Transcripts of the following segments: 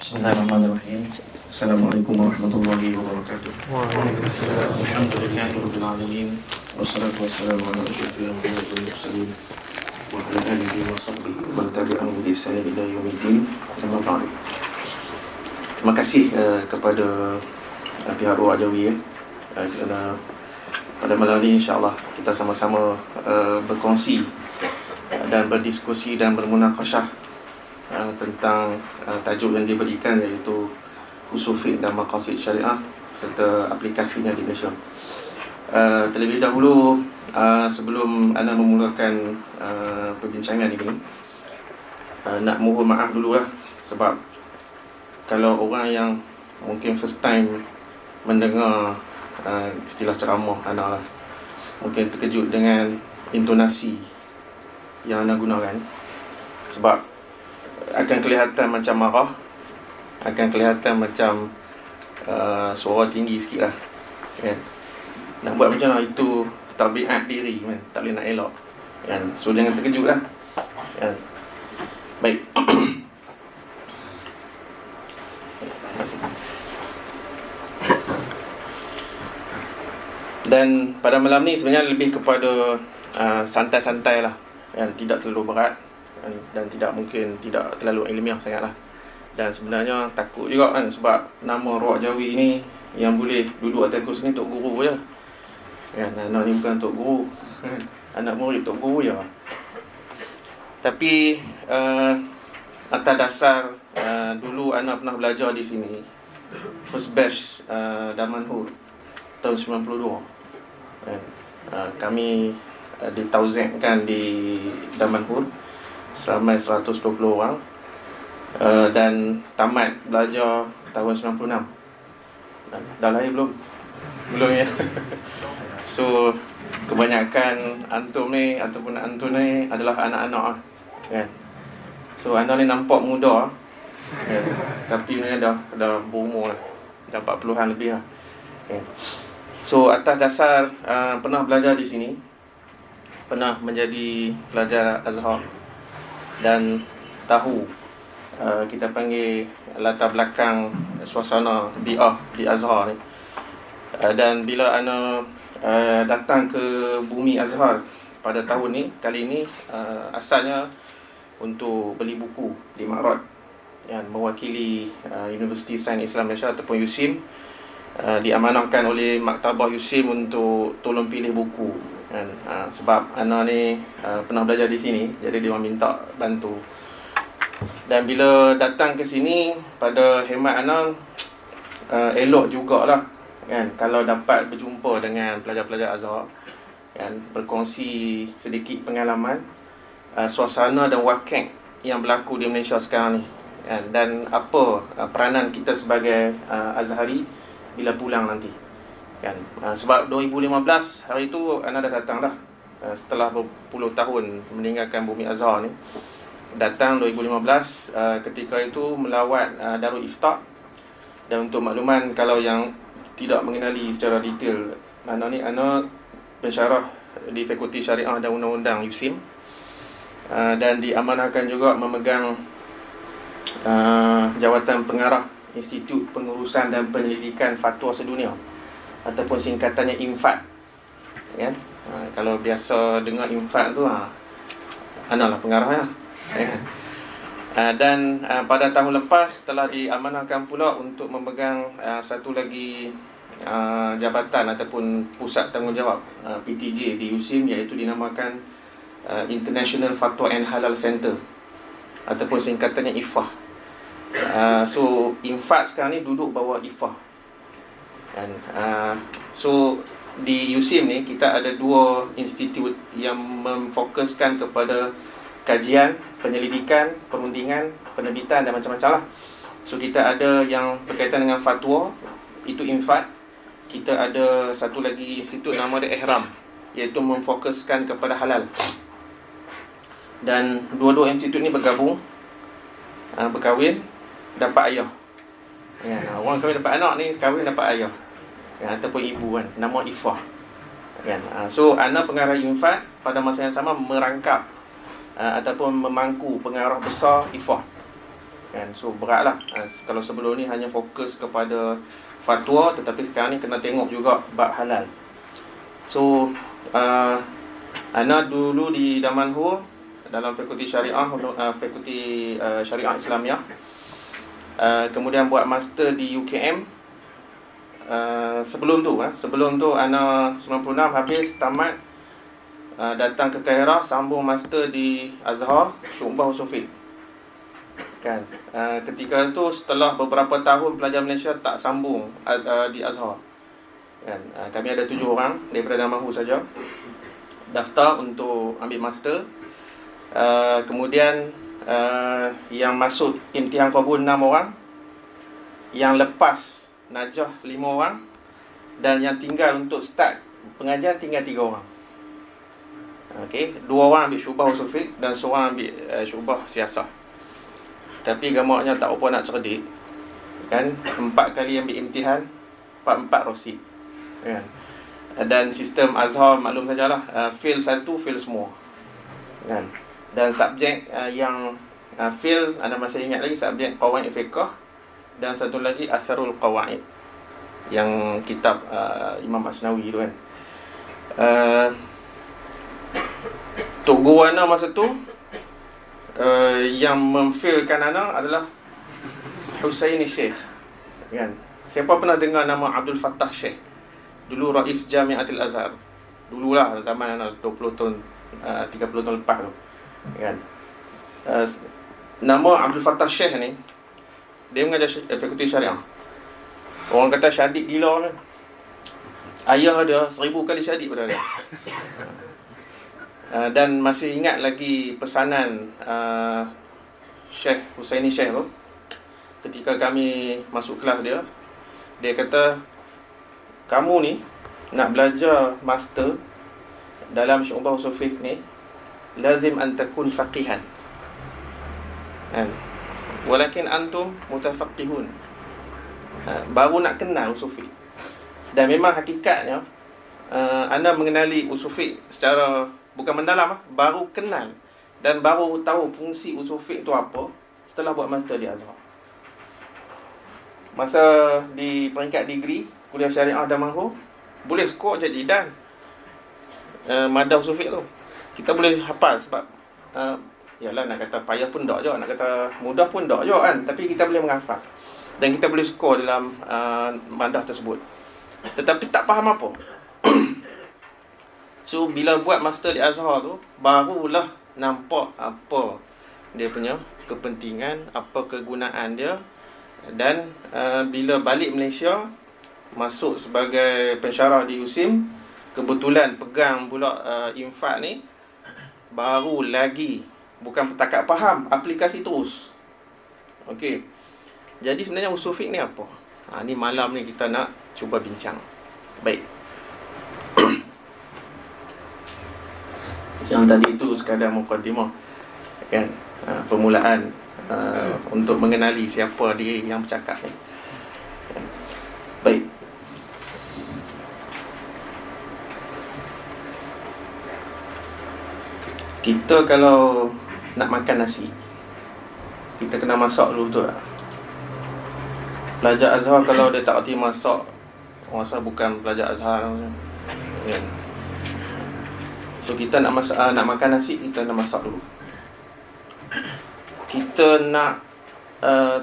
Bismillahirrahmanirrahim. Assalamualaikum warahmatullahi wabarakatuh. Waalaikumsalam. Alhamdulillahirabbil alamin. Wassalatu wassalamu ala asyrofil anbiya'i wal mursalin wa ala alihi wa sahbihi wa man tabi'ahum bi ihsan ila yaumiddin. Amma ba'd. Terima kasih kepada pihak Ruwak Jawi kerana pada malam ini insya-Allah kita sama-sama berkongsi dan berdiskusi dan bermunaqasyah tentang tajuk yang diberikan, iaitu usul fiqh dan maqasid syariah serta aplikasinya di Malaysia. Terlebih dahulu, sebelum anda memulakan perbincangan ini, nak mohon maaf dululah, sebab kalau orang yang mungkin first time mendengar istilah ceramah anda, mungkin terkejut dengan intonasi yang anda gunakan, sebab akan kelihatan macam marah, akan kelihatan macam suara tinggi sikit lah, kan? Nak buat macam mana, itu tabiat diri, kan? Tak boleh nak elak, kan? So jangan terkejut lah, kan? Baik. Dan pada malam ni sebenarnya lebih kepada santai-santai lah, kan? Tidak terlalu berat dan tidak mungkin tidak terlalu ilmiah sangatlah. Dan sebenarnya takut juga, kan, sebab nama Ruwak Jawi ni yang boleh duduk atas kursi ni Tok Guru je, kan? Anak ni bukan Tok Guru, anak murid Tok Guru je. Tapi atas dasar dulu anak pernah belajar di sini, first batch Damanhur tahun 92, kan? Kami ditauzi'kan di Damanhur seramai 120 orang, dan tamat belajar tahun 96. Dah lahir belum? Belum, ya. So kebanyakan antum ni ataupun antun ni adalah anak-anak, kan? So anak ni nampak muda, kan? Tapi ni dah berumur lah, dah 40-an lebih lah, kan? So atas dasar pernah belajar di sini, pernah menjadi pelajar Azhar, dan tahu kita panggil latar belakang suasana bi'ah di Azhar ni. Dan bila ana datang ke bumi Azhar pada tahun ni, kali ni asalnya untuk beli buku di Ma'rad yang mewakili Universiti Sains Islam Malaysia ataupun USIM, diamanahkan oleh Maktabah USIM untuk tolong pilih buku, kan? Sebab ana ni pernah belajar di sini, jadi dia minta bantu. Dan bila datang ke sini, pada hemat ana elok jugalah, kan, kalau dapat berjumpa dengan pelajar-pelajar Azhar, kan, berkongsi sedikit pengalaman, suasana dan wakil yang berlaku di Malaysia sekarang ni, kan, dan apa peranan kita sebagai Azhari bila pulang nanti, kan. Sebab 2015 hari tu ana dah datang dah, setelah berpuluh tahun meninggalkan bumi Azhar ni. Datang 2015, ketika itu melawat Darul Ifta. Dan untuk makluman, kalau yang tidak mengenali secara detail, ana pensyarah di Fakulti Syariah dan Undang-Undang USIM, dan diamanahkan juga memegang jawatan pengarah Institut Pengurusan dan Penyelidikan Fatwa Sedunia, ataupun singkatannya IMFAT, kan? Kalau biasa dengar IMFAT tu, ana lah pengarahnya, kan? Dan pada tahun lepas telah diamanahkan pula untuk memegang satu lagi jabatan ataupun pusat tanggungjawab PTJ di USIM, iaitu dinamakan International Fatwa and Halal Center, ataupun singkatannya IFAH. So IMFAT sekarang ni duduk bawah IFAH, kan? So di USIM ni kita ada dua institut yang memfokuskan kepada kajian, penyelidikan, perundingan, penerbitan dan macam-macam lah. So kita ada yang berkaitan dengan fatwa, itu IMFAT. Kita ada satu lagi institut nama dia Ihram, iaitu memfokuskan kepada halal. Dan dua-dua institut ni bergabung, berkahwin, dapat ayah, ya, orang kahwin dapat anak ni, kahwin dapat ayah, ya, ataupun ibu, kan, nama IFAH, kan. So ana pengarah IMFAT pada masa yang sama merangkap ataupun memangku pengarah besar IFAH, kan. So beratlah. Kalau sebelum ni hanya fokus kepada fatwa, tetapi sekarang ni kena tengok juga bab halal. So ana dulu di Damanhur dalam fakulti syariah, fakulti syariah Islamiah. Kemudian buat master di UKM. Sebelum tu ana 96 habis tamat, datang ke Kairah, sambung master di Azhar, Syu'bah Usul Fiqh. Kan, ketika itu setelah beberapa tahun pelajar Malaysia tak sambung di Azhar. Kan, kami ada 7 orang daripada Damanhur saja daftar untuk ambil master. Kemudian yang masuk imtihan qabul 6 orang, yang lepas najah 5 orang, dan yang tinggal untuk start pengajian tinggal 3 orang. Okey, 2 orang ambil Syu'bah Usul Fiqh dan seorang ambil Syu'bah Siasah. Tapi gamaknya tak apa nak cerdik, kan, 4 kali ambil imtihan, 4 rosid, kan. Dan sistem Azhar maklum sajalah, fail 1 fail semua, kan. Dan subjek yang fail, anda masih ingat lagi, subjek Qawaid Fiqh, dan satu lagi Asarul Qawaid, yang kitab Imam Asnawi tu, kan. Tok Guru ana masa tu yang memfailkan ana adalah Husaini Syekh, kan. Siapa pernah dengar nama Abdul Fattah Syekh? Dulu Rais Jamiatul Azhar. Dululah zaman ana 20 tahun 30 tahun lepas tu, kan. Nama Abdul Fattah Syekh ni, dia mengajar fakulti syariah. Orang kata syadik gila kan. Ayah dia 1000 kali syadik pada dia. Dan masih ingat lagi pesanan Syekh Husaini Syekh tu ketika kami masuk kelas dia. Dia kata, kamu ni nak belajar master dalam Syu'bah Usul Fiqh ni, lazim an takun faqihan, kan. Walakin antum mutafaqihun. Baru nak kenal usul fiqh. Dan memang hakikatnya anda mengenali usul fiqh secara bukan mendalam, baru kenal dan baru tahu fungsi usul fiqh tu apa setelah buat master di Azhar. Masa di peringkat degree kuliah syariah Damanhur, boleh skor jadi dan madah usul fiqh tu kita boleh hafal. Sebab yalah, nak kata payah pun tak je, nak kata mudah pun tak je, kan. Tapi kita boleh menghafal dan kita boleh skor dalam madah tersebut. Tetapi tak faham apa. So bila buat master di Azhar tu, barulah nampak apa dia punya kepentingan, apa kegunaan dia. Dan bila balik Malaysia, masuk sebagai pensyarah di USIM, kebetulan pegang pula infak ni, baru lagi bukan petakat faham, aplikasi terus. Okey. Jadi sebenarnya usul fiqh ni apa? Ni malam ni kita nak cuba bincang. Baik. Yang tadi itu sekadar mukadimah, kan, permulaan untuk mengenali siapa dia yang bercakap ni. Baik. Kita kalau nak makan nasi, kita kena masak dulu, betul tak? Pelajar Azhar kalau dia tak erti masak, orang rasa bukan pelajar Azhar, kan? So kita nak masak, nak makan nasi, kita nak masak dulu. Kita nak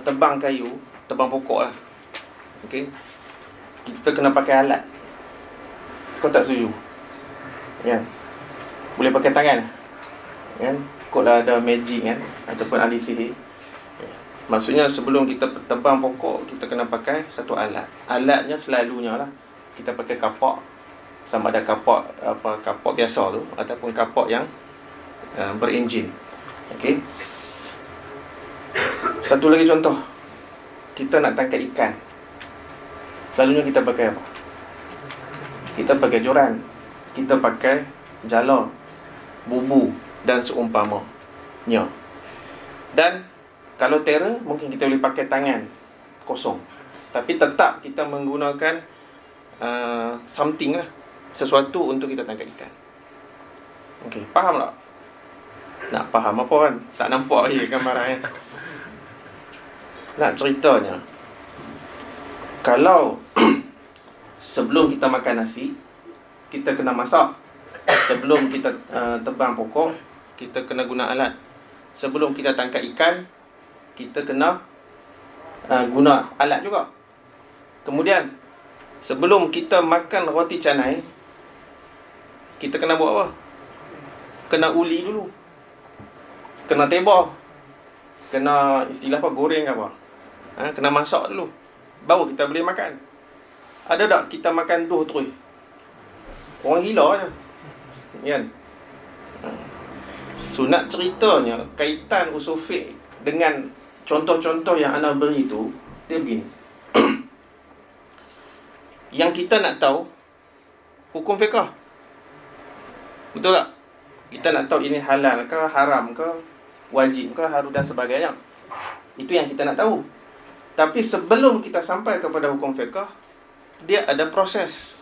tebang kayu, tebang pokok lah, okay? Kita kena pakai alat. Kau tak setuju? Kan? Boleh pakai tangan, kan? Kot lah ada magic, kan, ataupun ahli sihir. Maksudnya sebelum kita tebang pokok, kita kena pakai satu alat. Alatnya selalunya lah kita pakai kapak, sama ada kapak kapak biasa tu ataupun kapak yang berenjin. Okey. Satu lagi contoh, kita nak tangkap ikan. Selalunya kita pakai apa? Kita pakai joran, kita pakai jala, bubu dan seumpamanya. Dan kalau tera, mungkin kita boleh pakai tangan kosong. Tapi tetap kita menggunakan something lah, sesuatu untuk kita tangkap ikan. Okey, faham tak? Nak faham apa kan? Tak nampak lagi gambaran, kan? Nak ceritanya, kalau sebelum kita makan nasi, kita kena masak. Sebelum kita tebang pokok, kita kena guna alat. Sebelum kita tangkap ikan, kita kena guna alat juga. Kemudian, sebelum kita makan roti canai, kita kena buat apa? Kena uli dulu, kena tebah, kena istilah apa, goreng apa, kena masak dulu, baru kita boleh makan. Ada tak kita makan tu terus? Orang gila je, kan? So nak ceritanya, kaitan usul fiqh dengan contoh-contoh yang ana beri tu, dia begini. Yang kita nak tahu hukum fiqh, betul tak? Kita nak tahu ini halal ke, haram ke, wajib ke, harus dan sebagainya. Itu yang kita nak tahu. Tapi sebelum kita sampai kepada hukum fiqh, dia ada proses,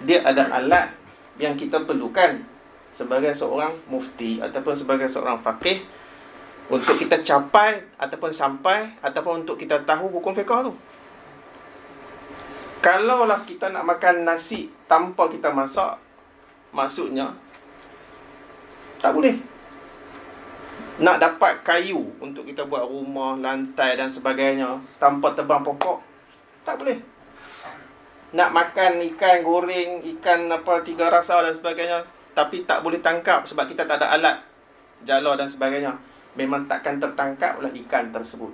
dia ada alat yang kita perlukan sebagai seorang mufti ataupun sebagai seorang faqih untuk kita capai ataupun sampai ataupun untuk kita tahu hukum fiqh tu. Kalaulah kita nak makan nasi tanpa kita masak, maksudnya tak boleh. Nak dapat kayu untuk kita buat rumah, lantai dan sebagainya tanpa tebang pokok, tak boleh. Nak makan ikan goreng, ikan apa 3 rasa dan sebagainya, tapi tak boleh tangkap sebab kita tak ada alat, jala dan sebagainya, memang takkan tertangkap oleh ikan tersebut.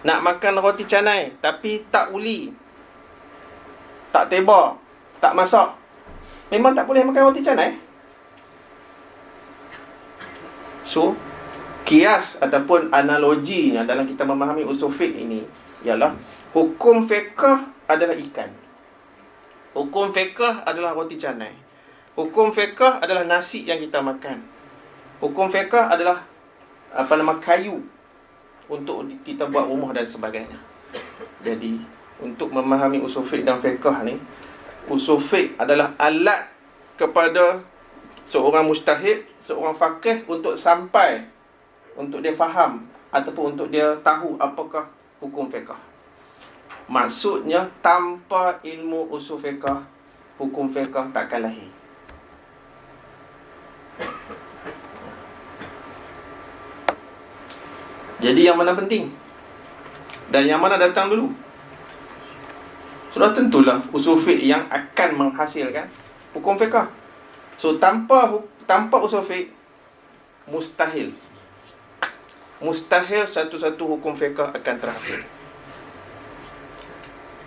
Nak makan roti canai tapi tak uli, tak tebak, tak masak, memang tak boleh makan roti canai. So, kias ataupun analoginya dalam kita memahami usul fiqh ini ialah hukum fiqh adalah ikan, hukum fiqh adalah roti canai, hukum fiqh adalah nasi yang kita makan, hukum fiqh adalah kayu untuk kita buat rumah dan sebagainya. Jadi, untuk memahami usul fiqh dan fiqh ni, usul fiqh adalah alat kepada seorang mujtahid, seorang faqih untuk sampai, untuk dia faham ataupun untuk dia tahu apakah hukum fiqh. Maksudnya, tanpa ilmu usul fiqh, hukum fiqh takkan lahir. Jadi yang mana penting dan yang mana datang dulu? Sudah tentulah usul fiqh yang akan menghasilkan hukum fiqh. So tanpa usul fiqh, mustahil satu-satu hukum fiqh akan terhasil.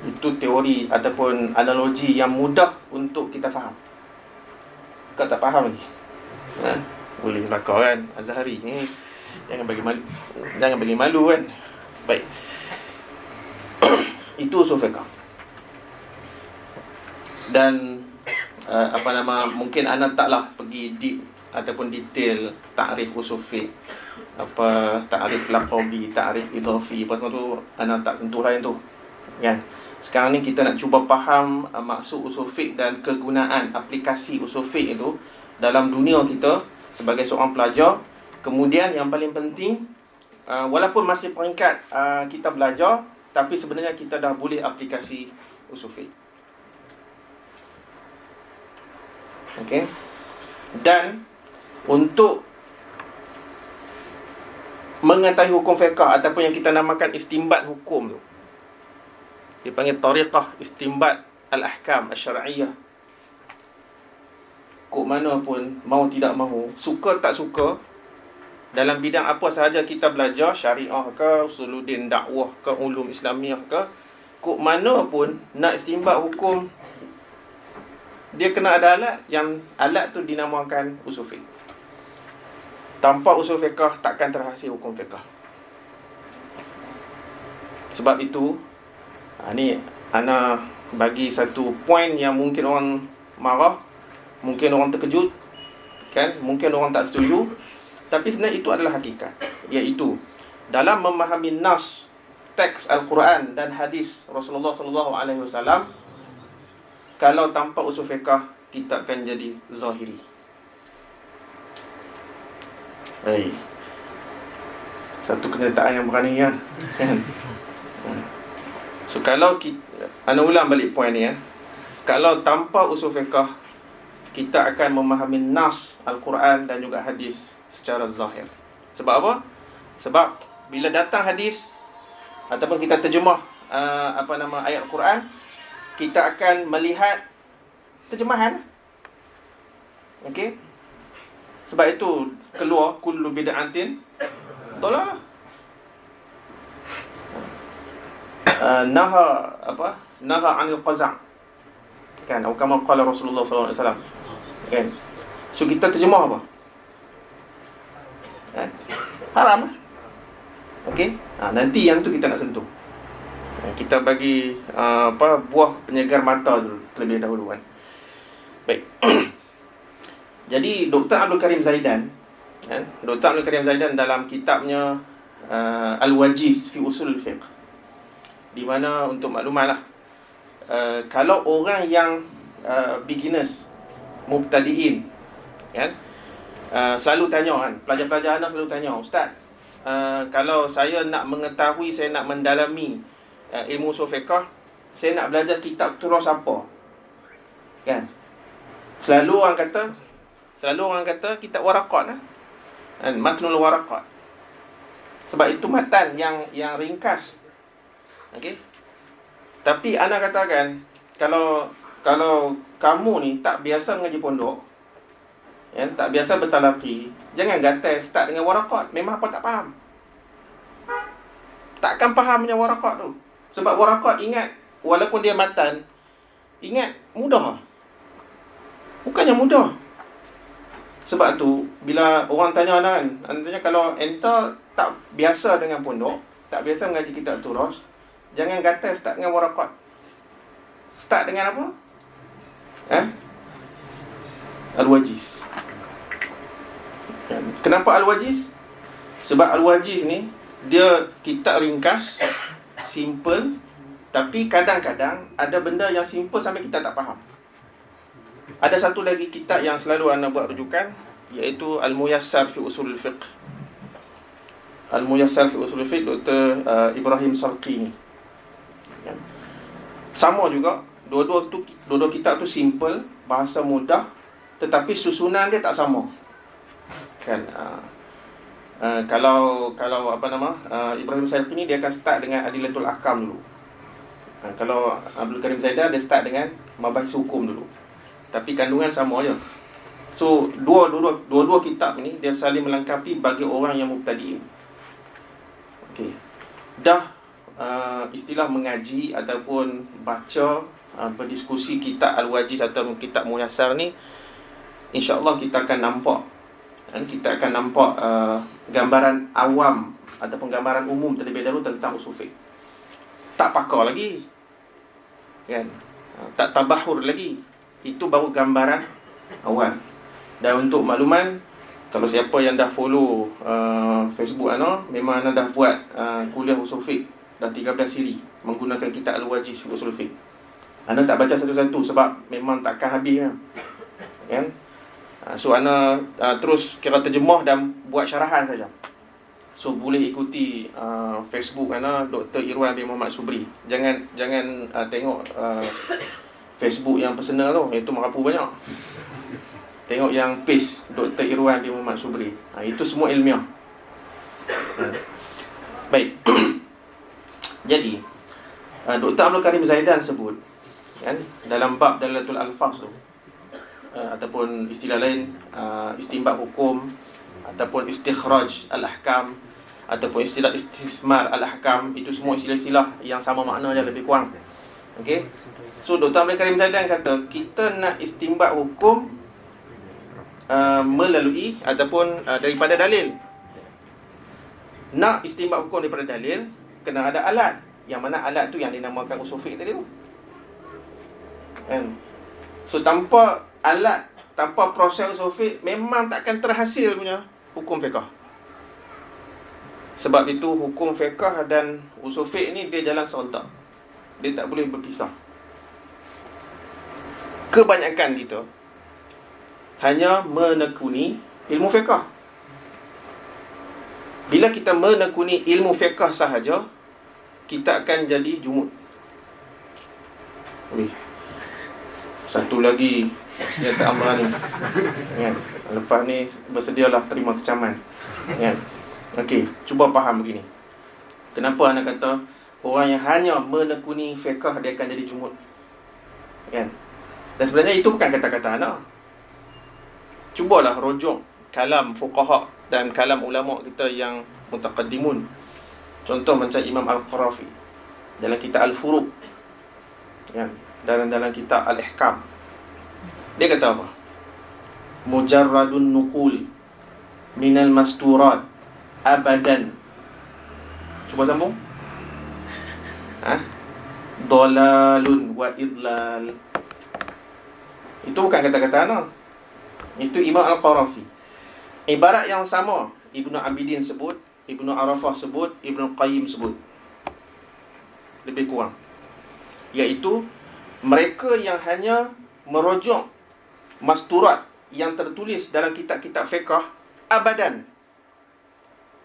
Itu teori ataupun analogi yang mudah untuk kita faham. Kau tak faham lagi? Boleh belakang kan Azhari ni. Jangan bagi malu kan. Baik. Itu usul fiqh. Dan mungkin anda taklah pergi deep ataupun detail takrif usul fiqh, takrif laqabi, takrif idafi, apa tu anda tak sentuh lain tu, kan? Sekarang ni kita nak cuba faham maksud usul fiqh dan kegunaan aplikasi usul fiqh itu dalam dunia kita sebagai seorang pelajar. Kemudian yang paling penting, walaupun masih peringkat kita belajar, tapi sebenarnya kita dah boleh aplikasi usul fiqh. Okey. Dan untuk mengetahui hukum fiqh ataupun yang kita namakan istinbat hukum tu, dia panggil tariqah istinbat al-ahkam asy-syar'iyyah. Kok mana pun, mau tidak mahu, suka tak suka, dalam bidang apa sahaja kita belajar, syariah ke, usuluddin, dakwah ke, ulum Islamiah ke, kok mana pun nak istinbat hukum, dia kena ada alat, yang alat tu dinamakan usul fiqh. Tanpa usul fiqh takkan terhasil hukum fiqh. Sebab itu, ni ana bagi satu poin yang mungkin orang marah, mungkin orang terkejut, kan? Mungkin orang tak setuju, tapi sebenarnya itu adalah hakikat, iaitu dalam memahami nas, teks Al-Quran dan hadis Rasulullah SAW, kalau tanpa usul fiqh, kita akan jadi zahiri. Satu kenyataan yang berani kan. So kalau kita, ana ulang balik poin ni kalau tanpa usul fiqh, kita akan memahami nas Al-Quran dan juga hadis secara zahir. Sebab apa? Sebab bila datang hadis ataupun kita terjemah ayat Al-Quran, kita akan melihat terjemahan. Okey? Sebab itu keluar kullu bid'atin dalalah. Naha 'anil qaza'. Kan, atau kama qala Rasulullah sallallahu alaihi wasallam. Kan? So kita terjemah apa? Haram. Okey? Nanti yang tu kita nak sentuh. Kita bagi buah penyegar mata dulu terlebih dahulu kan. Baik. Jadi Dr. Abdul Karim Zaidan, Dr. Abdul Karim Zaidan dalam kitabnya Al-Wajiz fi Usul Fiqh, di mana untuk maklumatlah, kalau orang yang beginners, mubtadiin, kan, selalu tanya kan, pelajar-pelajar anak selalu tanya, ustaz, kalau saya nak mengetahui, saya nak mendalami ilmu usul fiqh, saya nak belajar kitab terus apa? Kan? Selalu orang kata kitab Waraqat lah. Matnul Waraqat. Sebab itu matan yang ringkas. Okey. Tapi ana katakan, kalau kamu ni tak biasa mengaji pondok, tak biasa bertalaqi, jangan gatal start dengan Waraqat. Memang apa tak faham. Takkan fahamnya Waraqat tu. Sebab Waraqat, ingat, walaupun dia matan, ingat mudah. Bukannya mudah. Sebab tu bila orang tanya kan, tanya kalau enta tak biasa dengan pondok, tak biasa mengaji kitab turus, jangan kata start dengan Waraqat. Start dengan apa? Al-Wajiz. Kenapa Al-Wajiz? Sebab Al-Wajiz ni dia kitab ringkas, simple, tapi kadang-kadang ada benda yang simple sampai kita tak faham. Ada satu lagi kitab yang selalu anda buat rujukan, iaitu Al-Muyassar fi Usul Fiqh. Al-Muyassar fi Usul Fiqh Dr. Ibrahim Salqini. Sama juga, dua-dua kitab tu simple, bahasa mudah, tetapi susunan dia tak sama. Kan? Kalau Ibrahim Salqini, dia akan start dengan Adilatul Ahkam dulu. Kalau Abdul Karim Zaidan, dia start dengan Mabahis Hukum dulu. Tapi kandungan sama je. So dua-dua kitab ni dia saling melengkapi bagi orang yang mubtadi'in. Okey. Dah istilah mengaji ataupun baca, berdiskusi kitab Al-Wajiz atau kitab Muyassar ni, insya-Allah kita akan nampak gambaran awam ataupun gambaran umum terlebih dahulu tentang usul fiqh. Tak pakar lagi. Kan? Tak tabahur lagi. Itu baru gambaran awal. Dan untuk makluman, kalau siapa yang dah follow Facebook memang anda dah buat kuliah usul fiqh dah 13 siri menggunakan kitab Al-Wajiz fi Usul Fiqh. Anda tak baca satu-satu sebab memang takkan habis kan? So anda terus kira terjemah dan buat syarahan saja. So boleh ikuti Facebook anda Dr. Irwan bin Muhammad Subri. Jangan tengok Facebook yang personal tu, itu merapu banyak. Tengok yang page Dr. Irwan bin Muhammad Subri. Itu semua ilmiah. Baik. Jadi Dr. Abdul Karim Zaidan sebut kan, dalam bab Dalatul Alfaz tu, ataupun istilah lain istinbat hukum, ataupun istikhraj al-ahkam, ataupun istilah istismar al-ahkam, itu semua istilah-istilah yang sama makna je, lebih kurang. Okey. So Dr. Abdul Karim Zaidan kata, kita nak istinbat hukum melalui ataupun daripada dalil. Nak istinbat hukum daripada dalil, kena ada alat. Yang mana alat tu yang dinamakan usul fiqh tadi tu. Kan? So tanpa alat, tanpa proses usul fiqh, memang takkan terhasil punya hukum fiqh. Sebab itu hukum fiqh dan usul fiqh ni dia jalan serentak. Dia tak boleh berpisah. Kebanyakan kita hanya menekuni ilmu fiqh. Bila kita menekuni ilmu fiqh sahaja, kita akan jadi jumud. Wih, satu lagi yang tak amal ni, kan? Lepas ni bersedialah terima kecaman, kan? Okey, cuba faham begini. Kenapa anda kata orang yang hanya menekuni fiqh dia akan jadi jumud, kan? Dan sebenarnya itu bukan kata-kata anak. Cubalah rujuk kalam fuqaha dan kalam ulama kita yang mutaqaddimun. Contoh macam Imam Al-Qarafi dalam kitab Al-Furuq, kan? Dalam kitab Al-Ihkam, dia kata apa? Mujarradun nuqul minal masturat abadan. Cuba sambung. Dalalun wa idlal. Itu bukan kata-kata anak. Itu Imam Al-Qarafi. Ibarat yang sama Ibnu Abidin sebut, Ibnu Arafah sebut, Ibnu Qayyim sebut. Lebih kurang, iaitu mereka yang hanya merujuk masturat yang tertulis dalam kitab-kitab fiqh abadan.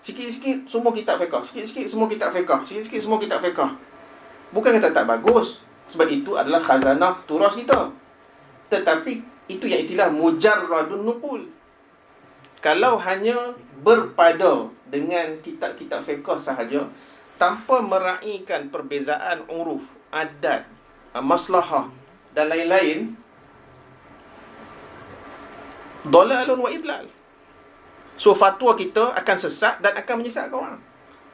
Sikit-sikit semua kitab fiqh, sikit-sikit semua kitab fiqh, sikit-sikit semua kitab fiqh. Bukan kata tak bagus, sebab itu adalah khazanah turas kita. Tetapi itu yang istilah mujarradun nuqul. Kalau hanya berpada dengan kitab-kitab fiqh sahaja, tanpa meraihkan perbezaan uruf, adat, maslahah dan lain-lain, dalalun wa idlal. So fatwa kita akan sesat dan akan menyesatkan orang,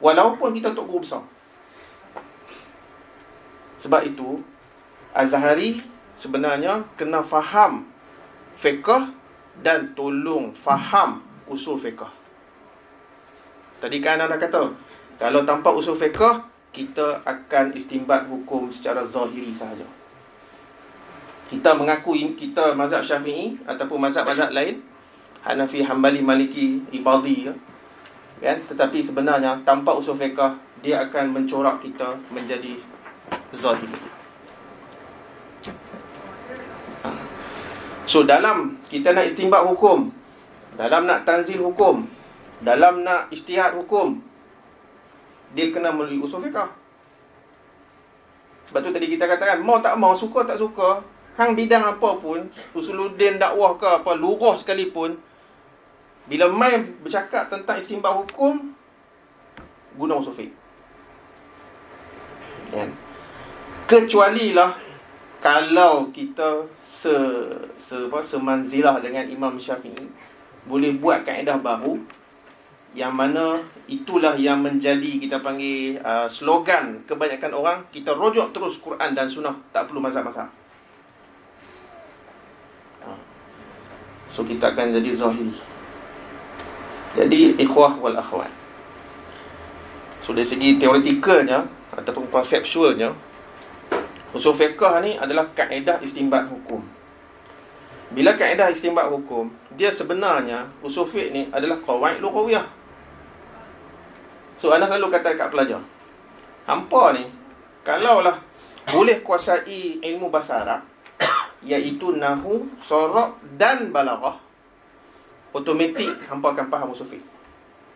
walaupun kita tok guru besar. Sebab itu Azhari sebenarnya kena faham fiqh dan tolong faham usul fiqh. Tadi kan anda kata, kalau tanpa usul fiqh, kita akan istinbat hukum secara zahiri sahaja. Kita mengaku kita mazhab Syafi'i ataupun mazhab-mazhab lain, Hanafi, Hambali, Maliki, Ibadhi, kan? Tetapi sebenarnya tanpa usul fiqh, dia akan mencorak kita menjadi zahiri. So dalam kita nak istinbat hukum, dalam nak tanzil hukum, dalam nak ijtihad hukum, dia kena melalui usul fiqh. Sebab tu tadi kita katakan, mau tak mau, suka tak suka, hang bidang apa pun, usuluddin dakwah ke apa, lurah sekalipun, bila mai bercakap tentang istinbat hukum, guna usul fiqh, kan? Kecualilah kalau kita semanzilah dengan Imam Syafi'i, boleh buat kaedah baru, yang mana itulah yang menjadi, kita panggil slogan kebanyakan orang, kita rujuk terus Quran dan Sunnah, tak perlu mazhab-mazhab. So kita akan jadi zahiri. Jadi ikhwah wal akhwat, so dari segi teoretikalnya ataupun konsepsualnya, usul fiqh ni adalah kaedah istinbat hukum. Bila kaedah istinbat hukum, dia sebenarnya usul fiqh ni adalah qawaid lughawiyah. So anda selalu kata dekat pelajar, hampa ni kalaulah boleh kuasai ilmu bahasa Arab, iaitu nahwu, sharaf dan balaghah, automatik hampa akan faham usul fiqh.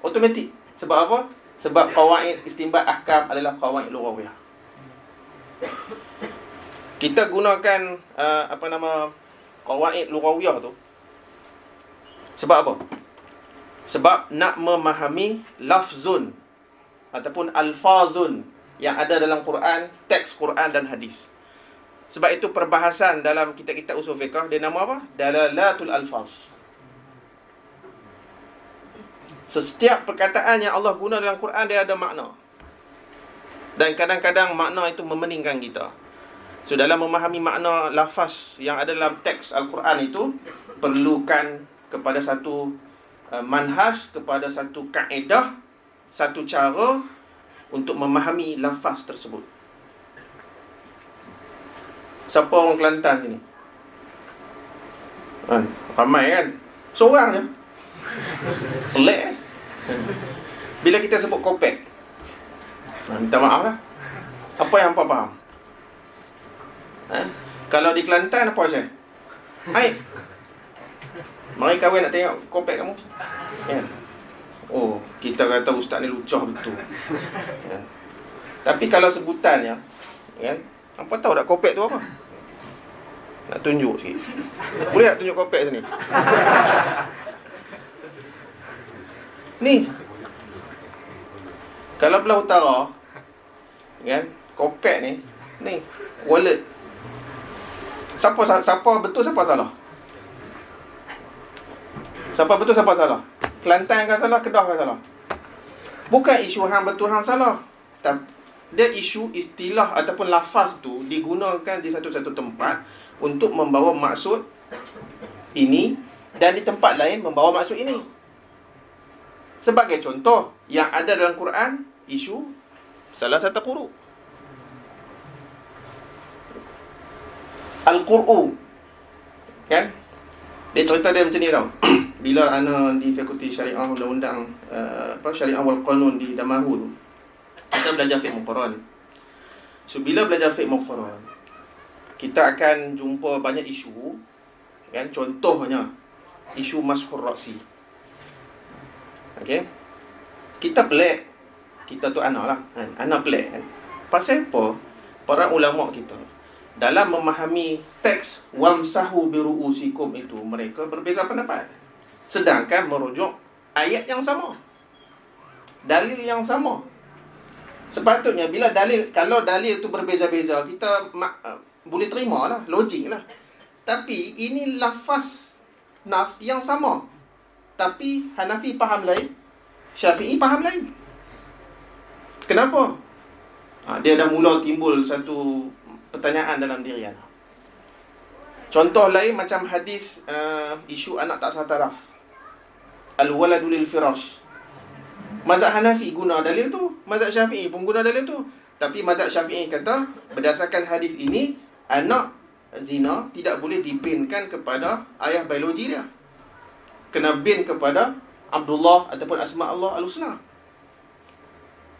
Automatik. Sebab apa? Sebab qawaid istinbat ahkam adalah qawaid lughawiyah. Kita gunakan qawaid lughawiyah tu sebab apa? Sebab nak memahami lafzun ataupun alfazun yang ada dalam Quran, teks Quran dan hadis. Sebab itu perbahasan dalam kitab-kitab usul fiqh, dia nama apa? Dalalatul alfaz. Setiap perkataan yang Allah guna dalam Quran, dia ada makna. Dan kadang-kadang makna itu memeningkan kita. So dalam memahami makna lafaz yang ada dalam teks Al-Quran itu, perlukan kepada satu manhaj, kepada satu kaedah, satu cara untuk memahami lafaz tersebut. Siapa orang Kelantan sini? Ramai kan? Seorang je. Pelik kan? Bila kita sebut kopek, minta maaf lah, apa yang hampa faham? Kalau di Kelantan apa saya? Hai, mari kahwin nak tengok kopek kamu, ya. oh, kita kata ustaz ni lucah betul. Ya. Tapi kalau sebutannya, kan, apa tahu tak kopek tu apa? Nak tunjuk sikit. Boleh tak tunjuk kopek sini? Ni. Kalau belah utara, kan, kopek ni wallet. Siapa betul, siapa salah? Siapa betul, siapa salah? Kelantan kan salah, Kedah kan salah? Bukan isu hang betul, hang salah. Dia isu istilah ataupun lafaz tu digunakan di satu-satu tempat untuk membawa maksud ini, dan di tempat lain membawa maksud ini. Sebagai contoh, yang ada dalam Quran, isu salah satu quru. Al-Qur'u, kan? Dia cerita dia macam ni tau. Bila ana di Fakulti Syariah Undang-Undang Syariah wal Qanun di Damahul, kita belajar fiqh muqarran. So bila belajar fiqh muqarran, kita akan jumpa banyak isu, kan? Contohnya isu mashur ra'si. Okey. Kita pelik. Kita tu anak lah, kan? Anak pelik, kan? Pasal apa? Para ulama kita dalam memahami teks wamsahu biru'usikum itu, mereka berbeza pendapat. Sedangkan merujuk ayat yang sama, dalil yang sama. Sepatutnya kalau dalil itu berbeza-beza, kita boleh terima lah, logik lah. Tapi ini lafaz nas yang sama, tapi Hanafi faham lain, Syafi'i faham lain. Kenapa? Dia dah mula timbul satu pertanyaan dalam diri anak. Contoh lain macam hadis isu anak tak sah taraf, al-waladu lil firash. Mazhab Hanafi guna dalil tu, mazhab Syafi'i pun guna dalil tu. Tapi mazhab Syafi'i kata berdasarkan hadis ini, anak zina tidak boleh dibinkan kepada ayah biologi dia, kena bin kepada Abdullah ataupun Asma Allah al-Husna.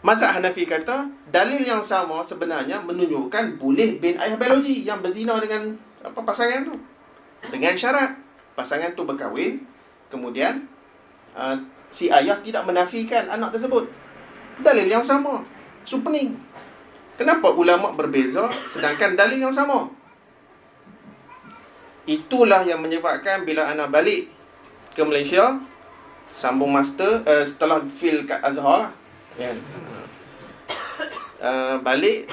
Mazhab Hanafi kata dalil yang sama sebenarnya menunjukkan boleh bin ayah biologi yang berzina dengan pasangan tu, dengan syarat pasangan tu berkahwin, kemudian si ayah tidak menafikan anak tersebut. Dalil yang sama. So pening. Kenapa ulama berbeza sedangkan dalil yang sama? Itulah yang menyebabkan bila anak balik ke Malaysia, sambung master setelah fil kat Azhar, kan? Balik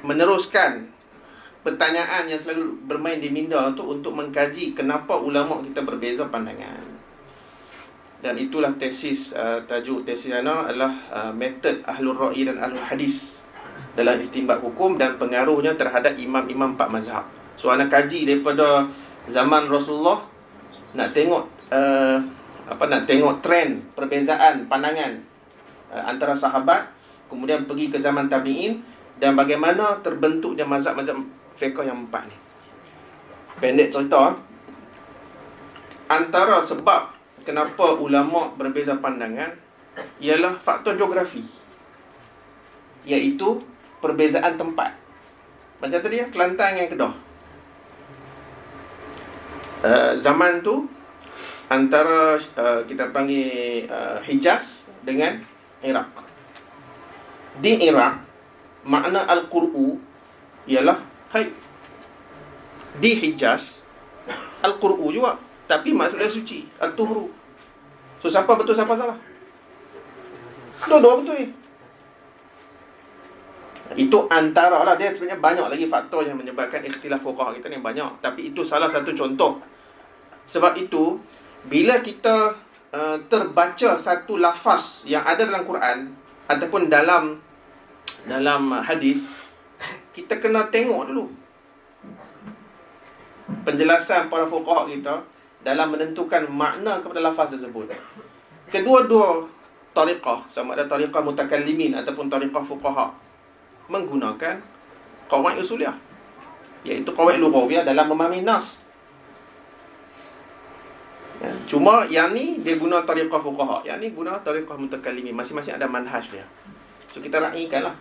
meneruskan pertanyaan yang selalu bermain di minda tu untuk mengkaji kenapa ulama kita berbeza pandangan. Dan itulah tesis, tajuk tesis ana adalah metod Ahlul Ra'i dan Ahlul Hadis dalam istinbat hukum dan pengaruhnya terhadap imam-imam empat mazhab. So ana kaji daripada zaman Rasulullah, nak tengok nak tengok trend perbezaan pandangan antara sahabat, kemudian pergi ke zaman tabi'in, dan bagaimana terbentuknya mazhab-mazhab fiqh yang empat ni. Pendek cerita, antara sebab kenapa ulama berbeza pandangan ialah faktor geografi, iaitu perbezaan tempat. Macam tadi ya, Kelantan dengan Kedah. Zaman tu antara kita panggil Hijaz dengan Iraq. Di Iraq, makna Al-Qur'u ialah haid. Di Hijaz, Al-Qur'u juga, tapi maksudnya suci, Al-Tuhru. So siapa betul, siapa salah? Dua-dua betul. Itu antara lah. Dia sebenarnya banyak lagi faktor yang menyebabkan ikhtilaf fuqaha kita ni, banyak. Tapi itu salah satu contoh. Sebab itu, bila kita terbaca satu lafaz yang ada dalam Quran ataupun dalam hadis, kita kena tengok dulu penjelasan para fuqaha kita dalam menentukan makna kepada lafaz tersebut. Kedua-dua tariqah, sama ada tariqah mutakallimin ataupun tariqah fuqaha, menggunakan qawaid usuliyah, iaitu qawaid lughawiyah dalam memahami nas. Ya, cuma yang ni dia guna tariqah fuqaha, yang ni guna tariqah mutakallimin. Masing-masing ada manhaj dia. So kita raikanlah.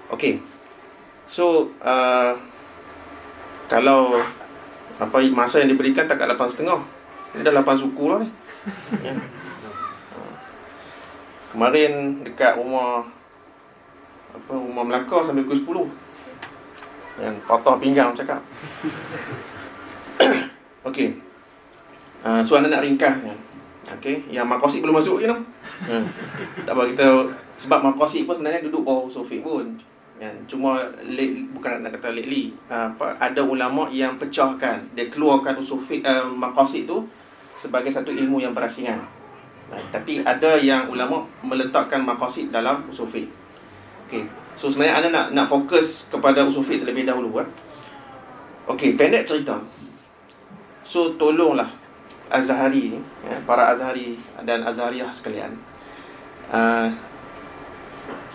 Okey. So kalau masa yang diberikan tak kat 8.5. Ini dah 8 suku lah ni. Ya. Kemarin dekat rumah Melaka sampai pukul 10. Yang patah pinggang cakap. Okey. Soalan nak ringkas kan. Okey, yang makosid belum masuk je tu. Tak apa kita sebab makosid pun sebenarnya duduk bawah usul fiqh pun. Kan, cuma bukan nak kata lately. Ada ulama yang pecahkan, dia keluarkan usul fiqh makosid tu sebagai satu ilmu yang berasingan. Tapi ada yang ulama meletakkan makosid dalam usul fiqh. Okey. So sebenarnya anda nak fokus kepada usul fiqh terlebih dahulu Okey, pendek cerita. So tolonglah Azhari ni, para Azhari dan Azhariyah sekalian,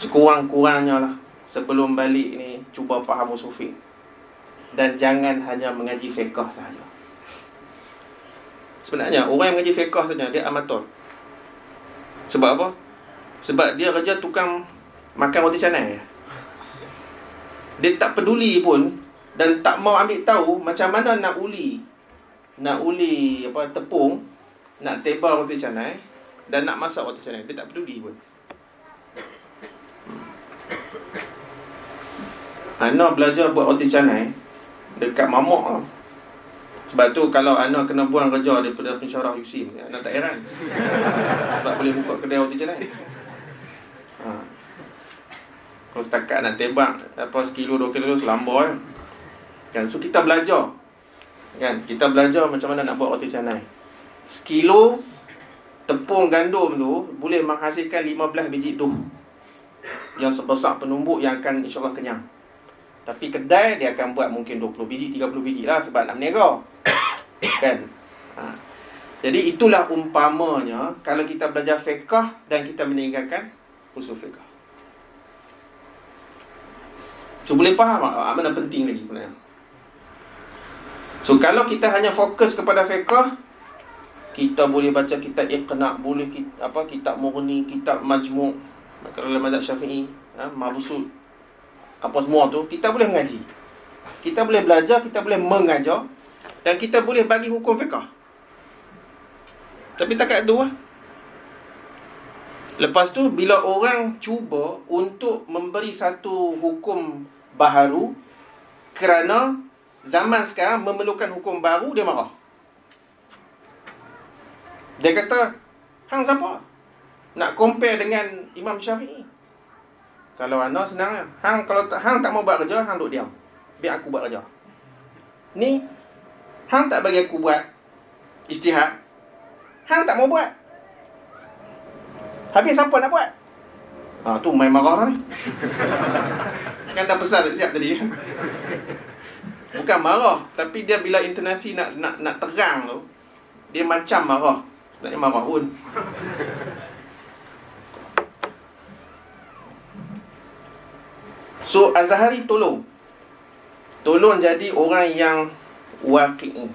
sekurang-kurangnya lah sebelum balik ni cuba faham usul fiqh. Dan jangan hanya mengaji fiqh sahaja. Sebenarnya orang yang mengaji fiqh saja dia amatur. Sebab apa? Sebab dia kerja tukang makan roti canai. Dia tak peduli pun dan tak mau ambil tahu macam mana nak uli tepung, nak tebal roti canai dan nak masak roti canai. Dia tak peduli pun. Ana belajar buat roti canai dekat mamak lah. Sebab tu kalau Ana kena buang kerja daripada pensyarah USIM, Ana tak heran. Sebab boleh buka kedai roti canai. Kalau setakat nak tebak sekilo 2 kilo selamba kan. So kita belajar kan, kita belajar macam mana nak buat roti canai. Sekilo tepung gandum tu boleh menghasilkan 15 biji tu, yang sebesar penumbuk yang akan insyaAllah kenyang. Tapi kedai dia akan buat mungkin 20 biji, 30 biji lah sebab nak berniaga kan. Jadi itulah umpamanya kalau kita belajar fiqh dan kita meninggalkan usul fiqh. So boleh faham mana penting lagi sebenarnya. So kalau kita hanya fokus kepada fiqh, kita boleh baca kitab Iqna', boleh kitab Mughni, kitab Majmu', kalau dalam mazhab Syafi'i, Mabsut, apa semua tu kita boleh mengaji. Kita boleh belajar, kita boleh mengajar dan kita boleh bagi hukum fiqh. Tapi takat tu Lepas tu bila orang cuba untuk memberi satu hukum baharu kerana zaman sekarang memerlukan hukum baru, dia marah. Dia kata, hang siapa nak compare dengan Imam Syafi'i? Kalau Ana senang, hang tak mau buat kerja, hang duduk diam. Biar aku buat kerja. Ni hang tak bagi aku buat ijtihad, hang tak mau buat. Habis siapa nak buat? Tu main marah ni. Kan dah pesan tak siap tadi. Bukan marah, tapi dia bila intonasi nak terang tu, dia macam marah. Sebenarnya marah pun. So Azhari tolong jadi orang yang waqi'i.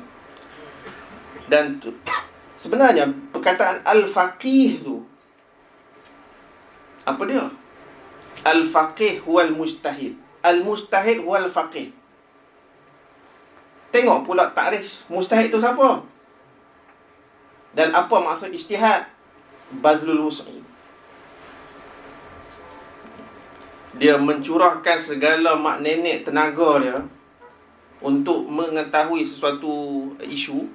Dan sebenarnya perkataan al-faqih tu apa dia? Al-faqih huwal mujtahid. Al-mujtahid huwal faqih. Tengok pula takrif mujtahid tu siapa? Dan apa maksud ijtihad? Bazlul wus'i. Dia mencurahkan segala mak nenek tenaga dia untuk mengetahui sesuatu isu.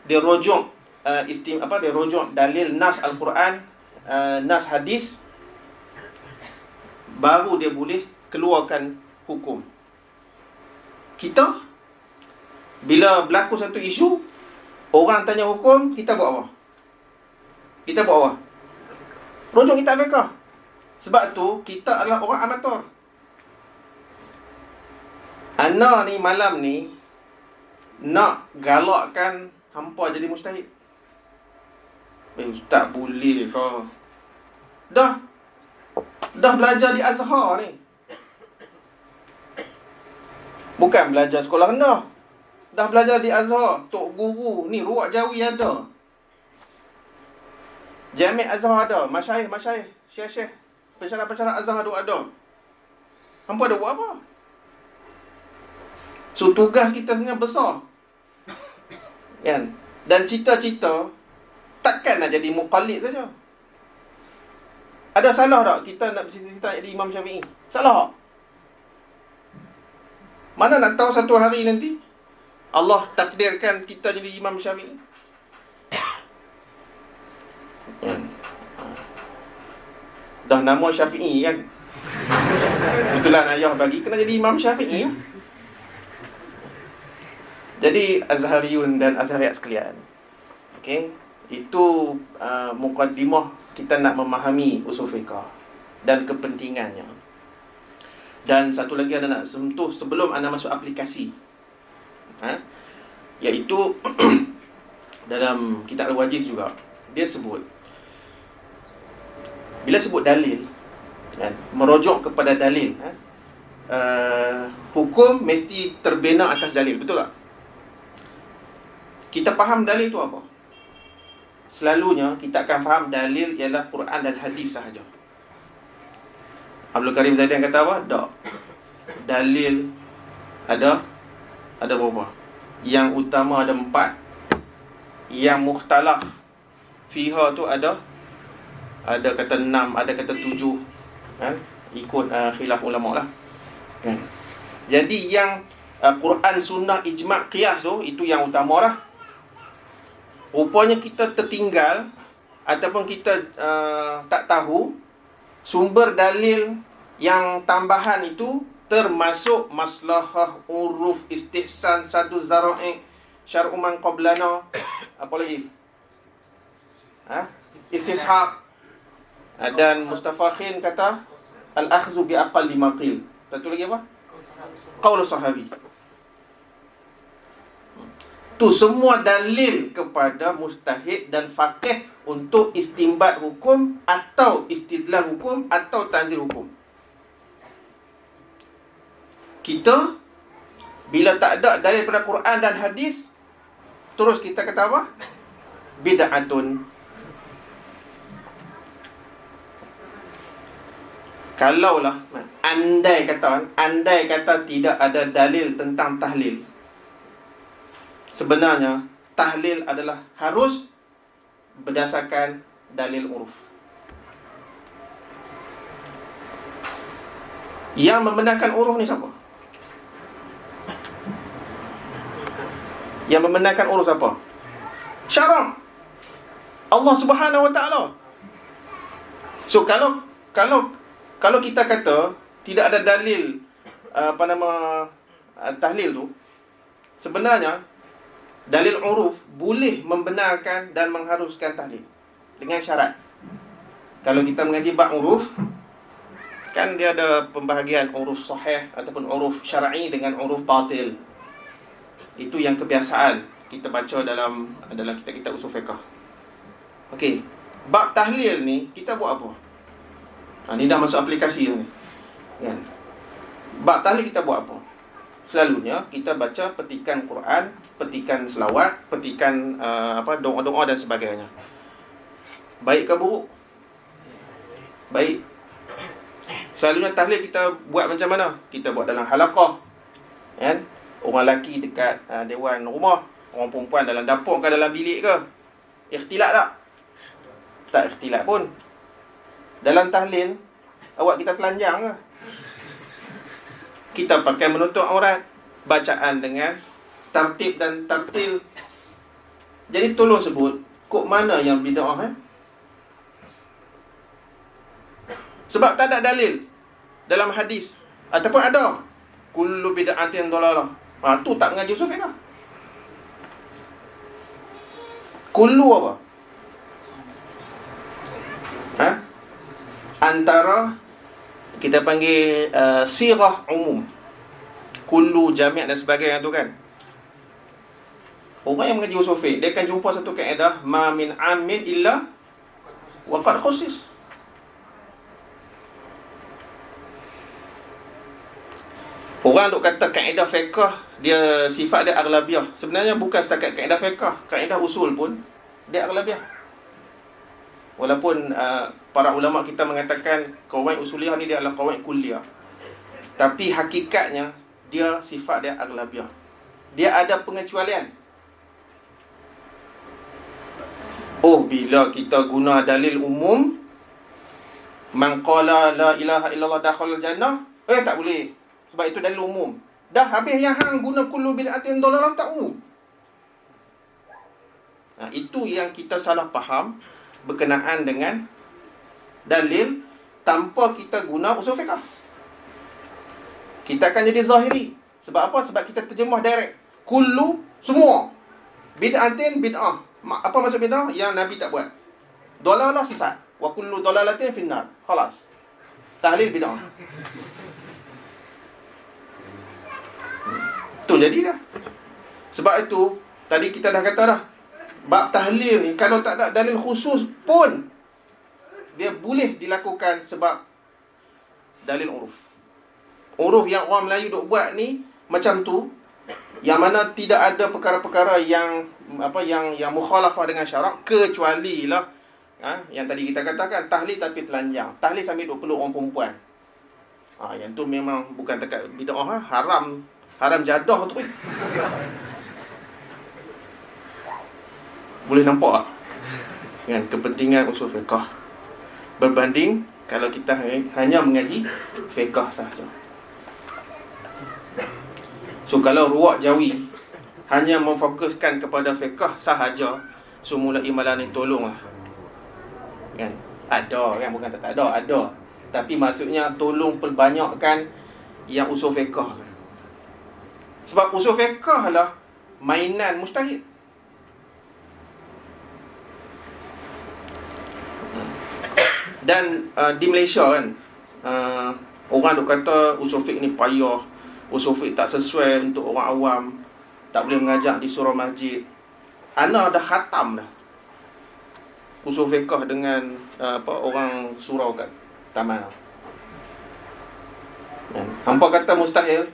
Dia rujuk dia rujuk dalil nas al-Quran, nas hadis, baru dia boleh keluarkan hukum. Kita bila berlaku satu isu, orang tanya hukum, kita buat apa? Kita buat apa? Rujuk kitab fiqh. Sebab tu kita adalah orang amatur. Ana ni malam ni nak galakkan hampa jadi mujtahid. Ustaz boleh ke? Dah belajar di Azhar ni. Bukan belajar sekolah rendah. Dah belajar di Azhar, tok guru ni Ruwak Jawi ada. Jami' Azhar ada, masyayikh, syekh-syekh, pensyarah Azhar ada. Hampa ada buat apa? So tugas kita sebenarnya besar. Kan? Dan cita-cita Takkan nak jadi muqallid saja. Ada salah tak kita nak bercita-cita jadi Imam Syafi'i? Salah tak? Mana nak tahu satu hari nanti Allah takdirkan kita jadi Imam Syafi'i? Dah nama Syafi'i kan? Betulan ayah bagi kena jadi Imam Syafi'i. Jadi Azhariyun dan Azhariyat sekalian, okey, itu mukaddimah kita nak memahami usul fiqh dan kepentingannya. Dan satu lagi anda nak sentuh sebelum anda masuk aplikasi, iaitu dalam kitab Al-Wajiz juga dia sebut, bila sebut dalil, merujuk kepada dalil, hukum mesti terbina atas dalil, betul tak? Kita faham dalil itu apa? Selalunya kita akan faham dalil ialah Quran dan hadis sahaja. Abdul Karim Zaidan kata apa? Tak. Dalil ada berapa? Yang utama ada 4. Yang mukhtalaf fiha tu ada kata 6, ada kata 7. Ikut khilaf ulama lah. Jadi yang Quran, sunnah, ijma', qiyas tu, itu yang utama lah. Rupanya kita tertinggal ataupun kita tak tahu sumber dalil yang tambahan itu, termasuk maslahah, uruf, istihsan, sadu zara'i, syar'u man qablana, apa lagi? Istishab. Dan Mustafa Khin kata al-akhdhu bi aqalli ma qil. Satu lagi apa? Qaul sahabi. Tu semua dalil kepada mujtahid dan faqih untuk istinbat hukum atau istidlal hukum atau tanzil hukum. Kita bila tak ada dalil daripada Quran dan hadis, terus kita kata apa? Bid'atun. Kalaulah andai kata tidak ada dalil tentang tahlil, sebenarnya tahlil adalah harus berdasarkan dalil uruf. Yang membenarkan uruf ni siapa? Yang membenarkan uruf siapa? Syarak Allah Subhanahu Wa Taala. So kalau kita kata tidak ada dalil tahlil tu, sebenarnya dalil uruf boleh membenarkan dan mengharuskan tahlil dengan syarat. Kalau kita mengaji bab uruf, kan dia ada pembahagian uruf sahih ataupun uruf syar'i dengan uruf batil. Itu yang kebiasaan kita baca dalam kitab-kitab usul fiqh. Okey, bab tahlil ni kita buat apa? Ni dah masuk aplikasi ni. Kan? Bab tahlil kita buat apa? Selalunya kita baca petikan Quran, petikan selawat, petikan doa-doa dan sebagainya. Baik ke buruk? Baik. Selalunya tahlil kita buat macam mana? Kita buat dalam halaqah. Kan? Orang lelaki dekat dewan rumah, orang perempuan dalam dapur ke dalam bilik ke? Ikhtilat tak? Tak ikhtilat pun. Dalam tahlil, awak kita telanjang ke? Kita pakai menutup aurat, bacaan dengan tartib dan tartil. Jadi tolong sebut kok mana yang bid'ah Sebab tak ada dalil dalam hadis ataupun ada kullu bid'atin dhalalah. Tu tak mengaji usul fiqh. Kullu apa? Antara kita panggil sirah umum, kullu, jami' dan sebagainya tu kan. Orang yang mengaji usul fiqh, dia akan jumpa satu kaedah, ma min amin illa wa qad khusis. Orang duk kata kaedah fiqh dia sifat dia aghlabiah. Sebenarnya bukan setakat kaedah fiqh, kaedah usul pun dia aghlabiah. Walaupun para ulama kita mengatakan qawaid usuliyah ni dia adalah qawaid kulliyah, tapi hakikatnya dia sifat dia aghlabiah. Dia ada pengecualian. Oh, bila kita guna dalil umum, man qala la ilaha illallah dakhala jannah, tak boleh. Sebab itu dalil umum. Dah habis yang hang guna kullu bid'atin dalalah tak umum. Itu yang kita salah faham berkenaan dengan dalil tanpa kita guna usul fiqh. Kita akan jadi zahiri. Sebab apa? Sebab kita terjemah direct. Kullu, semua. Bid'atin, bid'ah. Apa maksud bid'ah? Yang Nabi tak buat. Dalalah sesat. Wa kullu dalalatin finnar. Khalas. Tahlil bid'ah. Tu jadi dah. Sebab itu tadi kita dah kata dah, bab tahlil ni kalau tak ada dalil khusus pun dia boleh dilakukan sebab dalil uruf. Uruf yang orang Melayu duk buat ni macam tu, yang mana tidak ada perkara-perkara yang yang mukhalafah dengan syarak, kecuali lah yang tadi kita katakan tahlil tapi telanjang. Tahlil sambil duk peluk orang perempuan. Yang tu memang bukan dekat bid'ah, haram jadah tu. Boleh nampak tak? Kan kepentingan usul fiqh berbanding kalau kita hanya mengaji fiqh sahaja. So kalau ruwak Jawi hanya memfokuskan kepada fiqh sahaja, so mulai malam ni tolonglah. Kan? Ada kan, bukan tak ada. Tapi maksudnya tolong perbanyakkan yang usul fiqh. Sebab usul fiqh lah mainan mujtahid. Dan di Malaysia kan, orang duk kata usul fiqh ni payah, usul fiqh tak sesuai untuk orang awam, tak boleh mengajar di surau masjid. Ana dah khatam dah usul fiqh dengan orang surau kat taman. Hampa kata mustahil,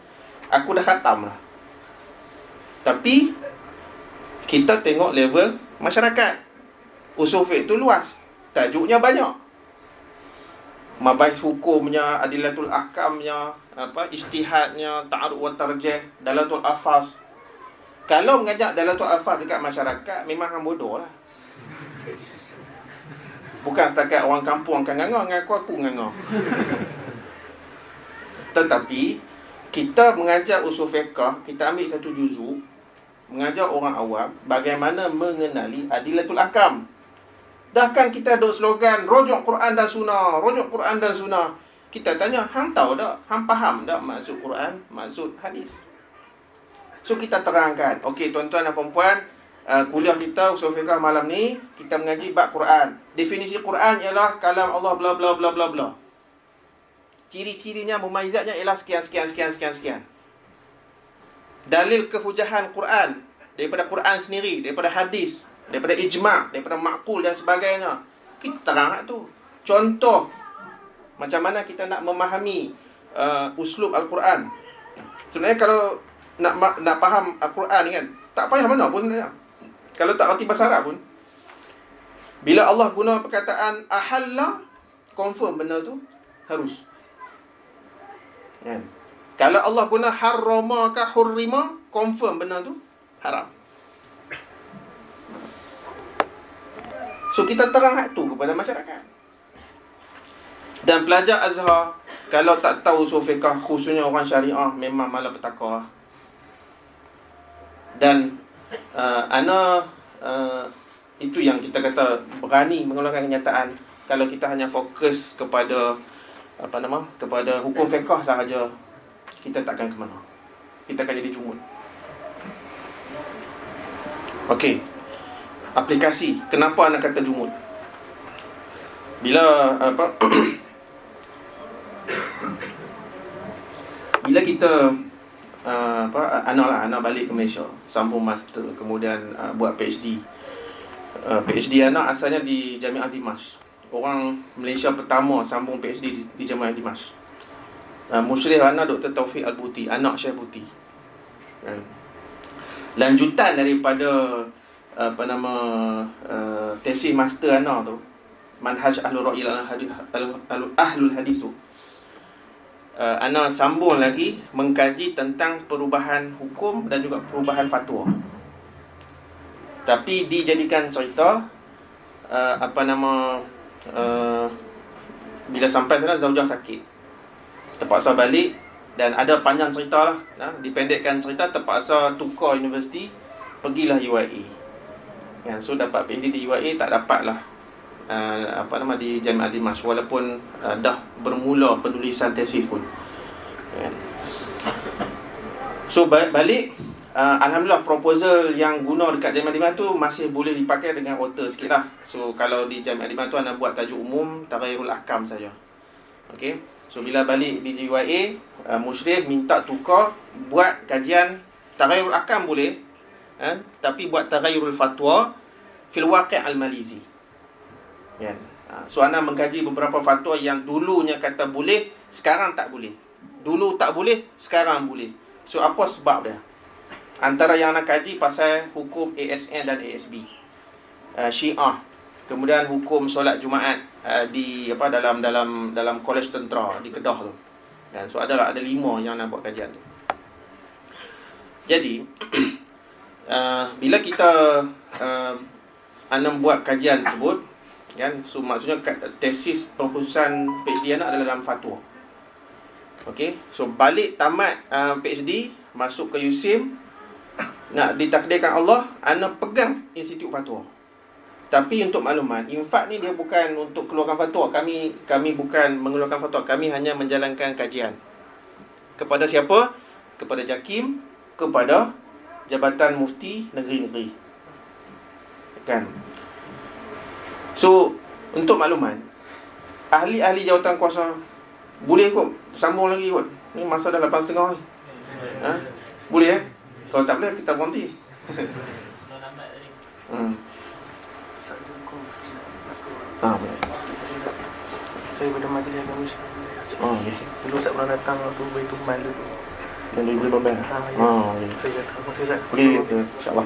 aku dah khatam lah. Tapi kita tengok level masyarakat. Usul fiqh tu luas, tajuknya banyak. Mabahis hukumnya, adilatul ahkamnya, ijtihadnya, ta'arud wa tarjih, dalatul alfaz. Kalau mengajak dalatul alfaz dekat masyarakat, memang hang bodoh lah. Bukan setakat orang kampung akan ngangah, aku ngangah. Tetapi kita mengajar usul fiqh, kita ambil satu juzuk, mengajar orang awam bagaimana mengenali adilatul ahkam. Dah kan kita ada slogan rujuk Quran dan Sunnah, rujuk Quran dan Sunnah. Kita tanya, hang tahu tak? Hang faham tak maksud Quran, maksud hadis? So kita terangkan. Okey tuan-tuan dan puan-puan, kuliah kita usul fiqh malam ni kita mengaji bab Quran. Definisi Quran ialah kalam Allah bla bla bla bla bla. Ciri-cirinya, mumaizatnya ialah sekian. Dalil kehujahan Quran daripada Quran sendiri, daripada hadis, daripada ijma', daripada ma'qul dan sebagainya. Kita terang tu. Contoh macam mana kita nak memahami uslub Al-Quran. Sebenarnya kalau nak faham Al-Quran ni kan, tak payah mana pun sebenarnya. Kalau tak reti bahasa Arab pun, bila Allah guna perkataan ahalla, confirm benda tu harus. Kan? Kalau Allah guna harrama ka hurrima, confirm benda tu haram. So kita terang hak tu kepada masyarakat. Dan pelajar Azhar kalau tak tahu usul fiqh, khususnya orang syariah, memang malapetaka. Dan itu yang kita kata berani mengeluarkan kenyataan. Kalau kita hanya fokus kepada kepada hukum fiqh sahaja, kita takkan ke mana. Kita akan jadi jumud. Okey. Aplikasi. Kenapa anak kata jumud? Bila bila kita anak balik ke Malaysia, sambung master, kemudian buat PhD. PhD anak asalnya di Jamiah Dimash. Orang Malaysia pertama sambung PhD di Jamiah Dimash. Musyrif anak Dr. Taufik Al-Buti, anak Syekh Buti. Lanjutan daripada tesis master anak tu, manhaj ahlul ra'yi ahlul hadis tu, anak sambung lagi mengkaji tentang perubahan hukum dan juga perubahan fatwa. Tapi dijadikan cerita bila sampai sana Zaujah sakit, terpaksa balik. Dan ada panjang cerita lah, dipendekkan cerita, terpaksa tukar universiti, pergilah UIA. So dapat PhD di UIA, tak dapat lah di Jamiah Dimash, walaupun dah bermula penulisan tesis pun. So balik, alhamdulillah proposal yang guna dekat Jamiah Dimash tu masih boleh dipakai dengan author sikit lah. So kalau di Jamiah Dimash tu anda buat tajuk umum Taghayyurul Ahkam saja. Okay. So bila balik di JYA, Mushrif minta tukar, buat kajian Taghayyurul Ahkam boleh, tapi buat Taghayyurul Fatwa fil Waqi' al-Malizi. So anda mengkaji beberapa fatwa yang dulunya kata boleh, sekarang tak boleh. Dulu tak boleh, sekarang boleh. So apa sebab dia? Antara yang anda kaji pasal hukum ASN dan ASB, Syiah. Kemudian hukum solat Jumaat di dalam kolej tentera di Kedah tu. So ada 5 yang nak buat kajian tu. Jadi bila kita buat kajian tersebut, so maksudnya tesis pengkhususan PhD anak adalah dalam fatwa. Okey, so balik tamat PhD, masuk ke USIM, nak ditakdirkan Allah, ana pegang institut fatwa. Tapi untuk makluman, infak ni dia bukan untuk keluarkan fatwa. Kami bukan mengeluarkan fatwa. Kami hanya menjalankan kajian. Kepada siapa? Kepada JAKIM, kepada Jabatan Mufti Negeri-Negeri. Kan? So, untuk makluman, ahli-ahli jawatan kuasa boleh kot sambung lagi kot. Ni masa dah 8.30 ni. Boleh Kalau tak boleh, kita berhenti. Saya pada majlis agama Islam. Dulu saya pernah datang waktu Baitul Mal dulu. Yang 2015. Saya kata masa saya boleh insya-Allah.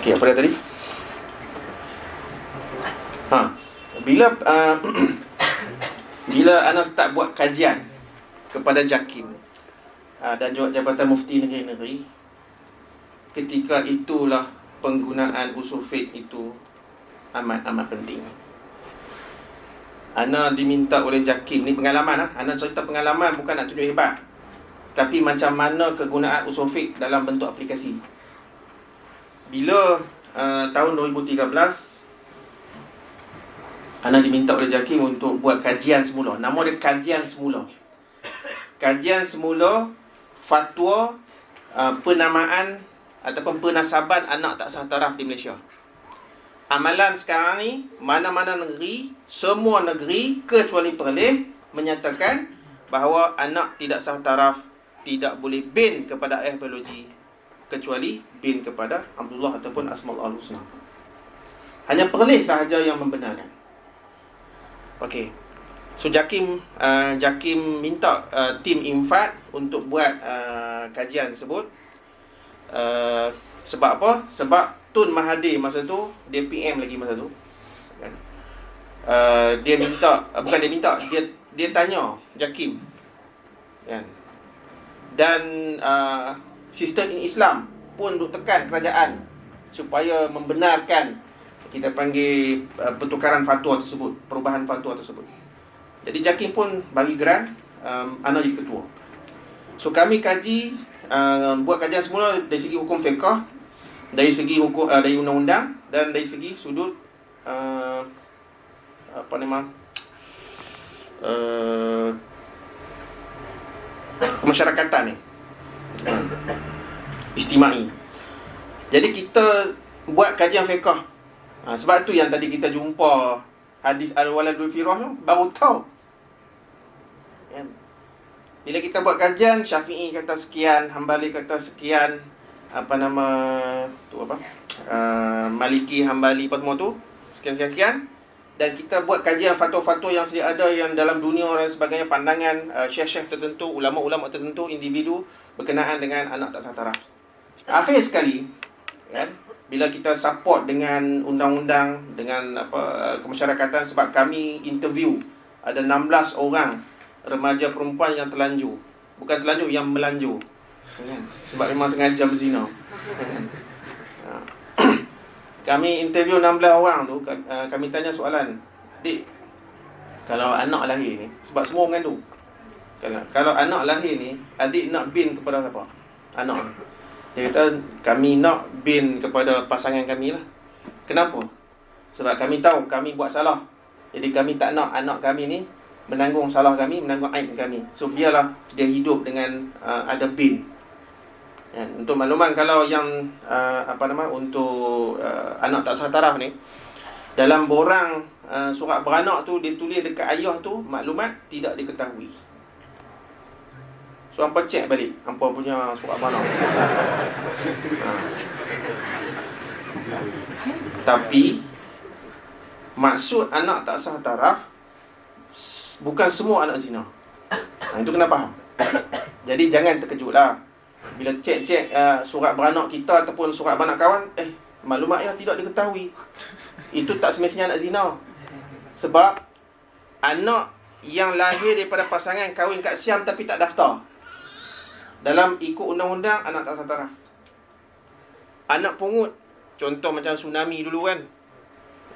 Okey, apa dia tadi? Bila anak start buat kajian kepada JAKIM dan juga Jabatan Mufti Negeri-Negeri, ketika itulah penggunaan usul fiqh itu amat penting. Ana diminta oleh JAKIM, ni pengalaman Ana cerita pengalaman, bukan nak tunjuk hebat, tapi macam mana kegunaan usul fiqh dalam bentuk aplikasi. Bila tahun 2013 Ana diminta oleh JAKIM untuk buat kajian semula. Nama dia kajian semula. Kajian semula fatwa penamaan ataupun penasaban anak tak sah taraf di Malaysia. Amalan sekarang ni, mana-mana negeri, semua negeri kecuali Perlis menyatakan bahawa anak tidak sah taraf tidak boleh bin kepada ayah biologi, kecuali bin kepada Abdullah ataupun Asmaul Husna. Hanya Perlis sahaja yang membenarkan. Okey. So JAKIM minta tim infak untuk buat kajian tersebut. Sebab apa? Sebab Tun Mahathir masa tu, dia PM lagi masa tu, kan? Dia tanya JAKIM, kan? Dan sistem Islam pun duk tekan kerajaan supaya membenarkan, kita panggil pertukaran fatwa tersebut, perubahan fatwa tersebut. Jadi JAKIM pun bagi grant, ana jadi ketua. So kami kaji, buat kajian semula dari segi hukum fiqh, dari segi hukum, dari undang-undang, dan dari segi sudut kemasyarakatan ni, istimai. Jadi kita buat kajian fiqh. Sebab tu yang tadi kita jumpa hadis al-waladul firah tu, baru tahu. Bila kita buat kajian, Syafi'i kata sekian, Hambali kata sekian, Maliki, Hambali, apa semua tu, sekian. Dan kita buat kajian fatwa-fatwa yang sedia ada yang dalam dunia dan sebagainya, pandangan syekh-syekh tertentu, ulama-ulama tertentu, individu berkenaan dengan anak tak sah taraf. Akhir sekali, kan, bila kita support dengan undang-undang, dengan kemasyarakatan, sebab kami interview ada 16 orang remaja perempuan yang terlanjur. Bukan terlanjur, yang melanjur, sebab memang sengaja berzina. Kami interview 16 orang tu, kami tanya soalan. Dik, kalau anak lahir ni, sebab semua mengandung, kalau anak lahir ni, adik nak bin kepada siapa? Anak ni. Dia kata, kami nak bin kepada pasangan kami lah. Kenapa? Sebab kami tahu kami buat salah. Jadi kami tak nak anak kami ni menanggung salah kami, menanggung aib kami. So biarlah dia hidup dengan ada bin. Ya, untuk makluman, kalau yang untuk anak tak sah taraf ni, dalam borang surat beranak tu dia tulis dekat ayah tu maklumat tidak diketahui. So hampa cek balik hampa punya surat beranak. Tapi maksud anak tak sah taraf bukan semua anak zina. Itu kena faham. Jadi jangan terkejutlah bila cek-cek surat beranak kita ataupun surat beranak kawan, maklumat yang tidak diketahui. Itu tak semestinya anak zina. Sebab anak yang lahir daripada pasangan kahwin kat Siam tapi tak daftar, dalam ikut undang-undang anak tak sah taraf. Anak pungut, contoh macam tsunami dulu kan,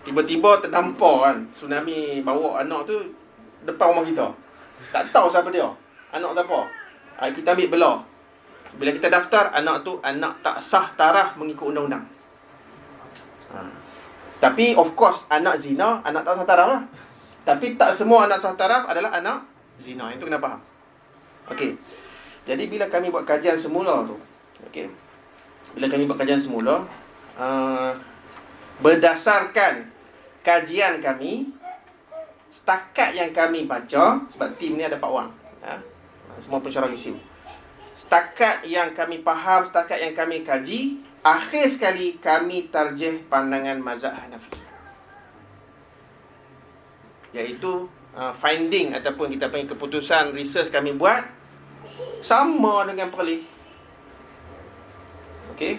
tiba-tiba terdampar kan, tsunami bawa anak tu depan rumah kita. Tak tahu siapa dia, anak siapa. Kita ambil belah. Bila kita daftar, anak tu anak tak sah taraf mengikut undang-undang. Tapi of course anak zina, anak tak sah taraf lah. Tapi tak semua anak sah taraf adalah anak zina. Itu kena faham. Okey. Jadi bila kami buat kajian semula tu, okey, bila kami buat kajian semula, berdasarkan kajian kami, setakat yang kami baca, sebab tim ni ada 4 orang, semua pensyarah USIM. Setakat yang kami faham, setakat yang kami kaji, akhir sekali kami tarjih pandangan mazhab Hanafi. Iaitu finding ataupun kita panggil keputusan research kami buat sama dengan Perlis. Okey.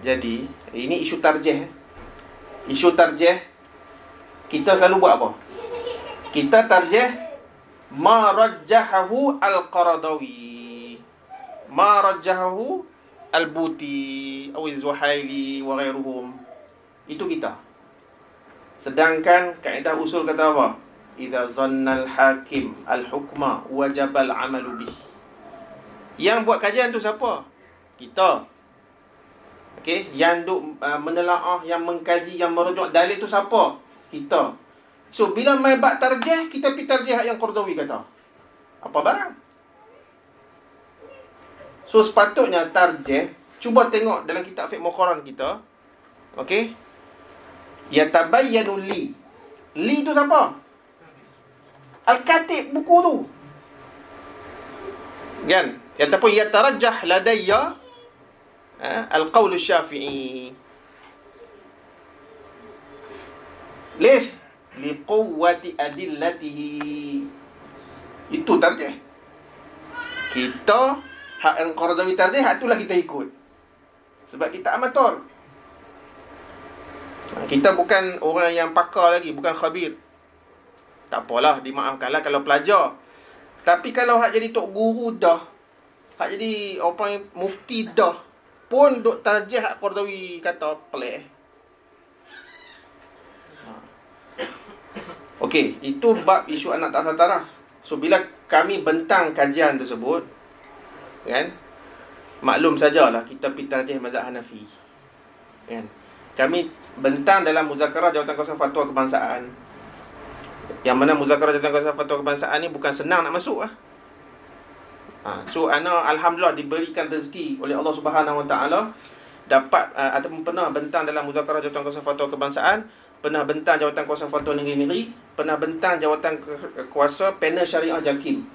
Jadi, ini isu tarjih. Isu tarjih kita selalu buat apa? Kita tarjih ma rajjahahu al-Qaradawi, ma rajjahahu al-Buti atau az-Zuhaili wa ghairuhum. Itu kita. Sedangkan kaedah usul kata apa? Idza zanna al-hakim al-hukma wajaba al-amalu bih. Yang buat kajian tu siapa? Kita. Okey, yang duk menelaah, yang mengkaji, yang merujuk dalil tu siapa? Kita. So bila mai bab tarjih, kita pergi tarjih yang Qaradawi kata. Apa barang? So sepatutnya tarjih, cuba tengok dalam kitab fiqh Muqarran kita. Okey. Yatabayyanu li. Li tu siapa? Al-Katib buku tu. Kan? Ataupun yatarajjah ladayya al-qawl asy-Syafi'i. Lish liquwwati adillatihi. Itu tarjih. Kita hak yang Qaradawi tarjih, hak itulah kita ikut. Sebab kita amatur. Kita bukan orang yang pakar lagi, bukan khabir. Tak apalah, dimaafkanlah kalau pelajar. Tapi kalau hak jadi tok guru dah, hak jadi apa mufti dah, pun duk tarjih hak Qaradawi kata, pelik. Okey, itu bab isu anak tak sah taraf. So bila kami bentang kajian tersebut, kan, maklum sajalah kita pergi tarjih mazhab Hanafi. Kan? Kami bentang dalam muzakarah jawatan kuasa fatwa kebangsaan. Yang mana muzakarah jawatan kuasa fatwa kebangsaan ni bukan senang nak masuk lah. So ana alhamdulillah diberikan rezeki oleh Allah Subhanahu Wa Taala dapat ataupun pernah bentang dalam muzakarah jawatan kuasa fatwa kebangsaan, pernah bentang jawatan kuasa fatwa negeri-negeri, pernah bentang jawatan kuasa panel syariah JAKIM.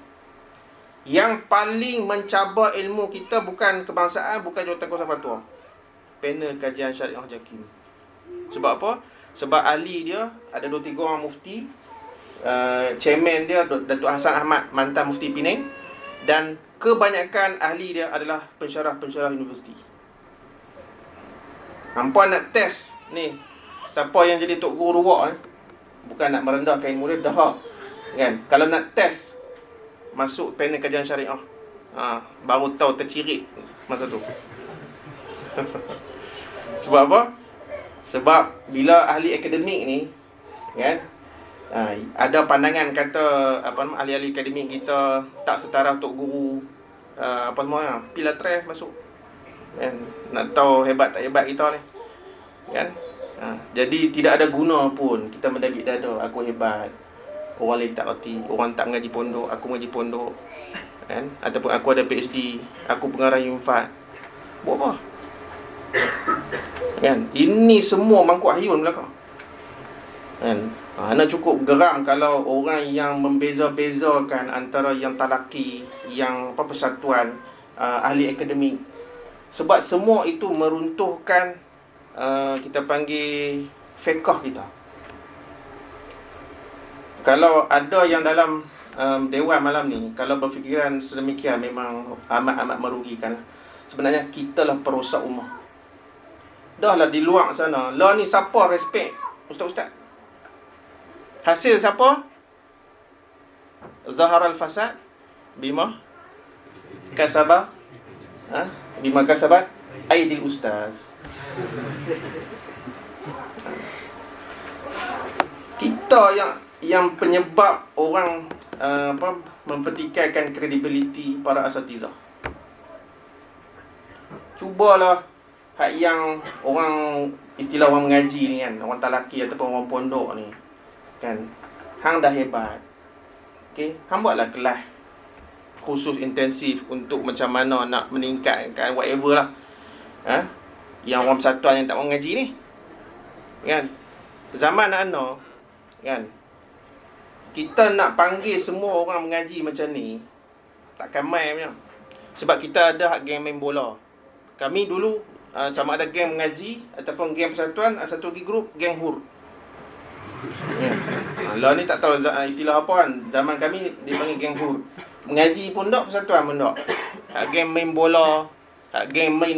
Yang paling mencabar ilmu kita bukan kebangsaan, bukan jawatan kuasa fatwa, panel kajian syariah JAKIM. Sebab apa? Sebab ahli dia ada 2-3 orang mufti, chairman dia Datuk Hassan Ahmad, mantan mufti Penang, dan kebanyakan ahli dia adalah pensyarah-pensyarah universiti. Hampa nak test ni siapa yang jadi tok guru ruwak ni, bukan nak merendahkan ilmu dia dah. Kan? Kalau nak test masuk panel kajian syariah, baru tahu tercirit masa tu. Sebab apa? Sebab bila ahli akademik ni kan, ada pandangan kata ahli-ahli akademik kita tak setara untuk guru Pilatres masuk kan, nak tahu hebat tak hebat kita ni kan. Jadi tidak ada guna pun kita mendabik dada aku hebat, orang lain tak erti, orang tak mengaji pondok, aku mengaji pondok kan, ataupun aku ada PhD, aku pengarah Infat. Buat apa? Kan? Ini semua mangkuk hayun belakang. Kan? Ana cukup geram kalau orang yang membeza-bezakan antara yang talaki, yang persatuan, ahli akademik. Sebab semua itu meruntuhkan kita panggil fiqh kita. Kalau ada yang dalam dewan malam ni, kalau berfikiran sedemikian, memang amat-amat merugikan. Sebenarnya kita lah perosak ummah. Dah lah di luar sana, lah ni siapa respect ustaz-ustaz? Hasil siapa? Zahar al-fasad bima kasabah, bima kasabat aidil ustaz. Kita yang penyebab orang mempertikaikan kredibiliti para asatizah. Cubalah hak yang orang, istilah orang mengaji ni kan, orang talaki ataupun orang pondok ni kan, hang dah hebat, okey, hang buatlah kelas khusus intensif untuk macam mana nak meningkatkan whatever lah, yang orang persatuan yang tak mau mengaji ni kan. Zaman ana kan, kita nak panggil semua orang mengaji macam ni takkan main punya. Sebab kita ada hak geng main bola. Kami dulu sama ada geng mengaji ataupun geng persatuan, satu lagi grup geng hur. Lah ni tak tahu istilah apa kan. Zaman kami dipanggil geng hur. Mengaji pun tak, persatuan pun tak. Hak geng main bola, hak geng main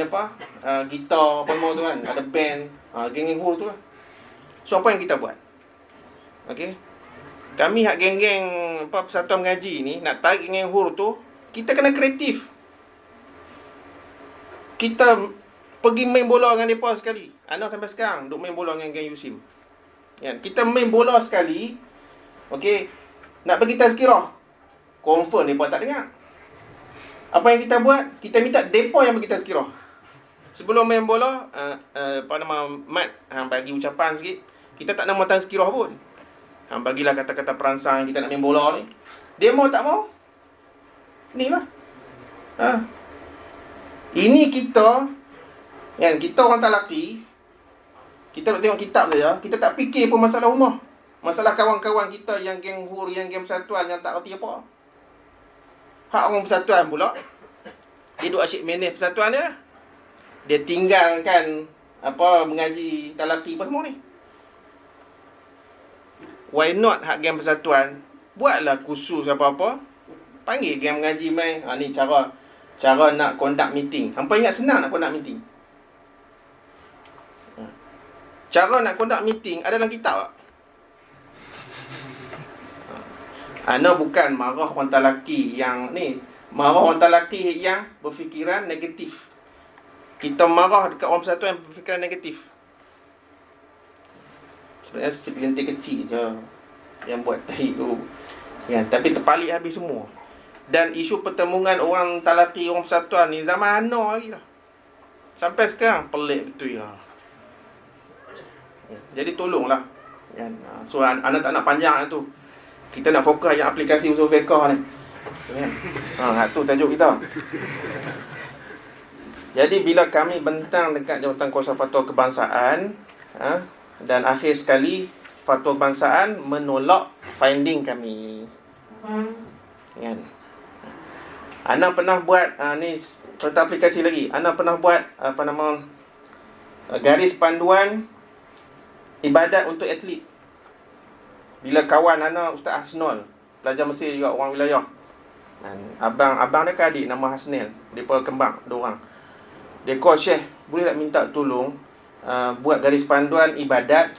gitar apa semua tu kan, ada band, geng hur tu lah. So apa yang kita buat? Okey. Kami hak geng-geng persatuan mengaji ni nak tarik geng hur tu, kita kena kreatif. Kita pergi main bola dengan mereka sekali. Ana sampai sekarang duk main bola dengan geng Yusim. Kan? Kita main bola sekali. Okey. Nak bagi tazkirah. Confirm mereka tak dengar. Apa yang kita buat? Kita minta depa yang bagi tazkirah. Sebelum main bola, Mat, hang bagi ucapan sikit. Kita tak nak tazkirah pun. Hang bagilah kata-kata perangsang kita nak main bola ni. Dia mau tak mau? Inilah. Ini kita, kan, kita orang talaki, kita nak tengok kitab saja, kita tak fikir pun masalah rumah. Masalah kawan-kawan kita yang geng hur, yang geng persatuan yang tak erti apa. Hak orang persatuan pula, dia duk asyik manage persatuan dia. Dia tinggalkan mengaji talaki apa semua ni. Why not hak geng persatuan, buatlah khusus apa-apa, panggil geng mengaji main. Ni cara nak conduct meeting. Hampa ingat senang nak conduct meeting? Cara nak conduct meeting ada dalam kitab tak? Ana bukan marah orang talaki yang ni, marah orang talaki yang berfikiran negatif. Kita marah dekat orang persatuan yang berfikiran negatif. Sebenarnya segelintir kecil je yang buat tadi tu kan, tapi terpalik habis semua. Dan isu pertemuan orang talaki, orang persatuan ni zaman ana lagi dah. Sampai sekarang pelik betul ya. Jadi tolonglah kan. So ana tak nak panjang tu. Kita nak fokus yang aplikasi usul fiqh ni. Kan? Tu tajuk kita. Jadi bila kami bentang dekat Jabatan Kuasa Fatwa Kebangsaan, dan akhir sekali Fatwa Kebangsaan menolak finding kami. Kan? Ana pernah buat ni contoh aplikasi lagi. Ana pernah buat garis panduan ibadat untuk atlet. Bila kawan ana Ustaz Hasnul, pelajar Mesir juga, orang wilayah. Dan abang dia adik nama Hasnil, depa kembang dua orang. Dia call Syekh, boleh tak minta tolong buat garis panduan ibadat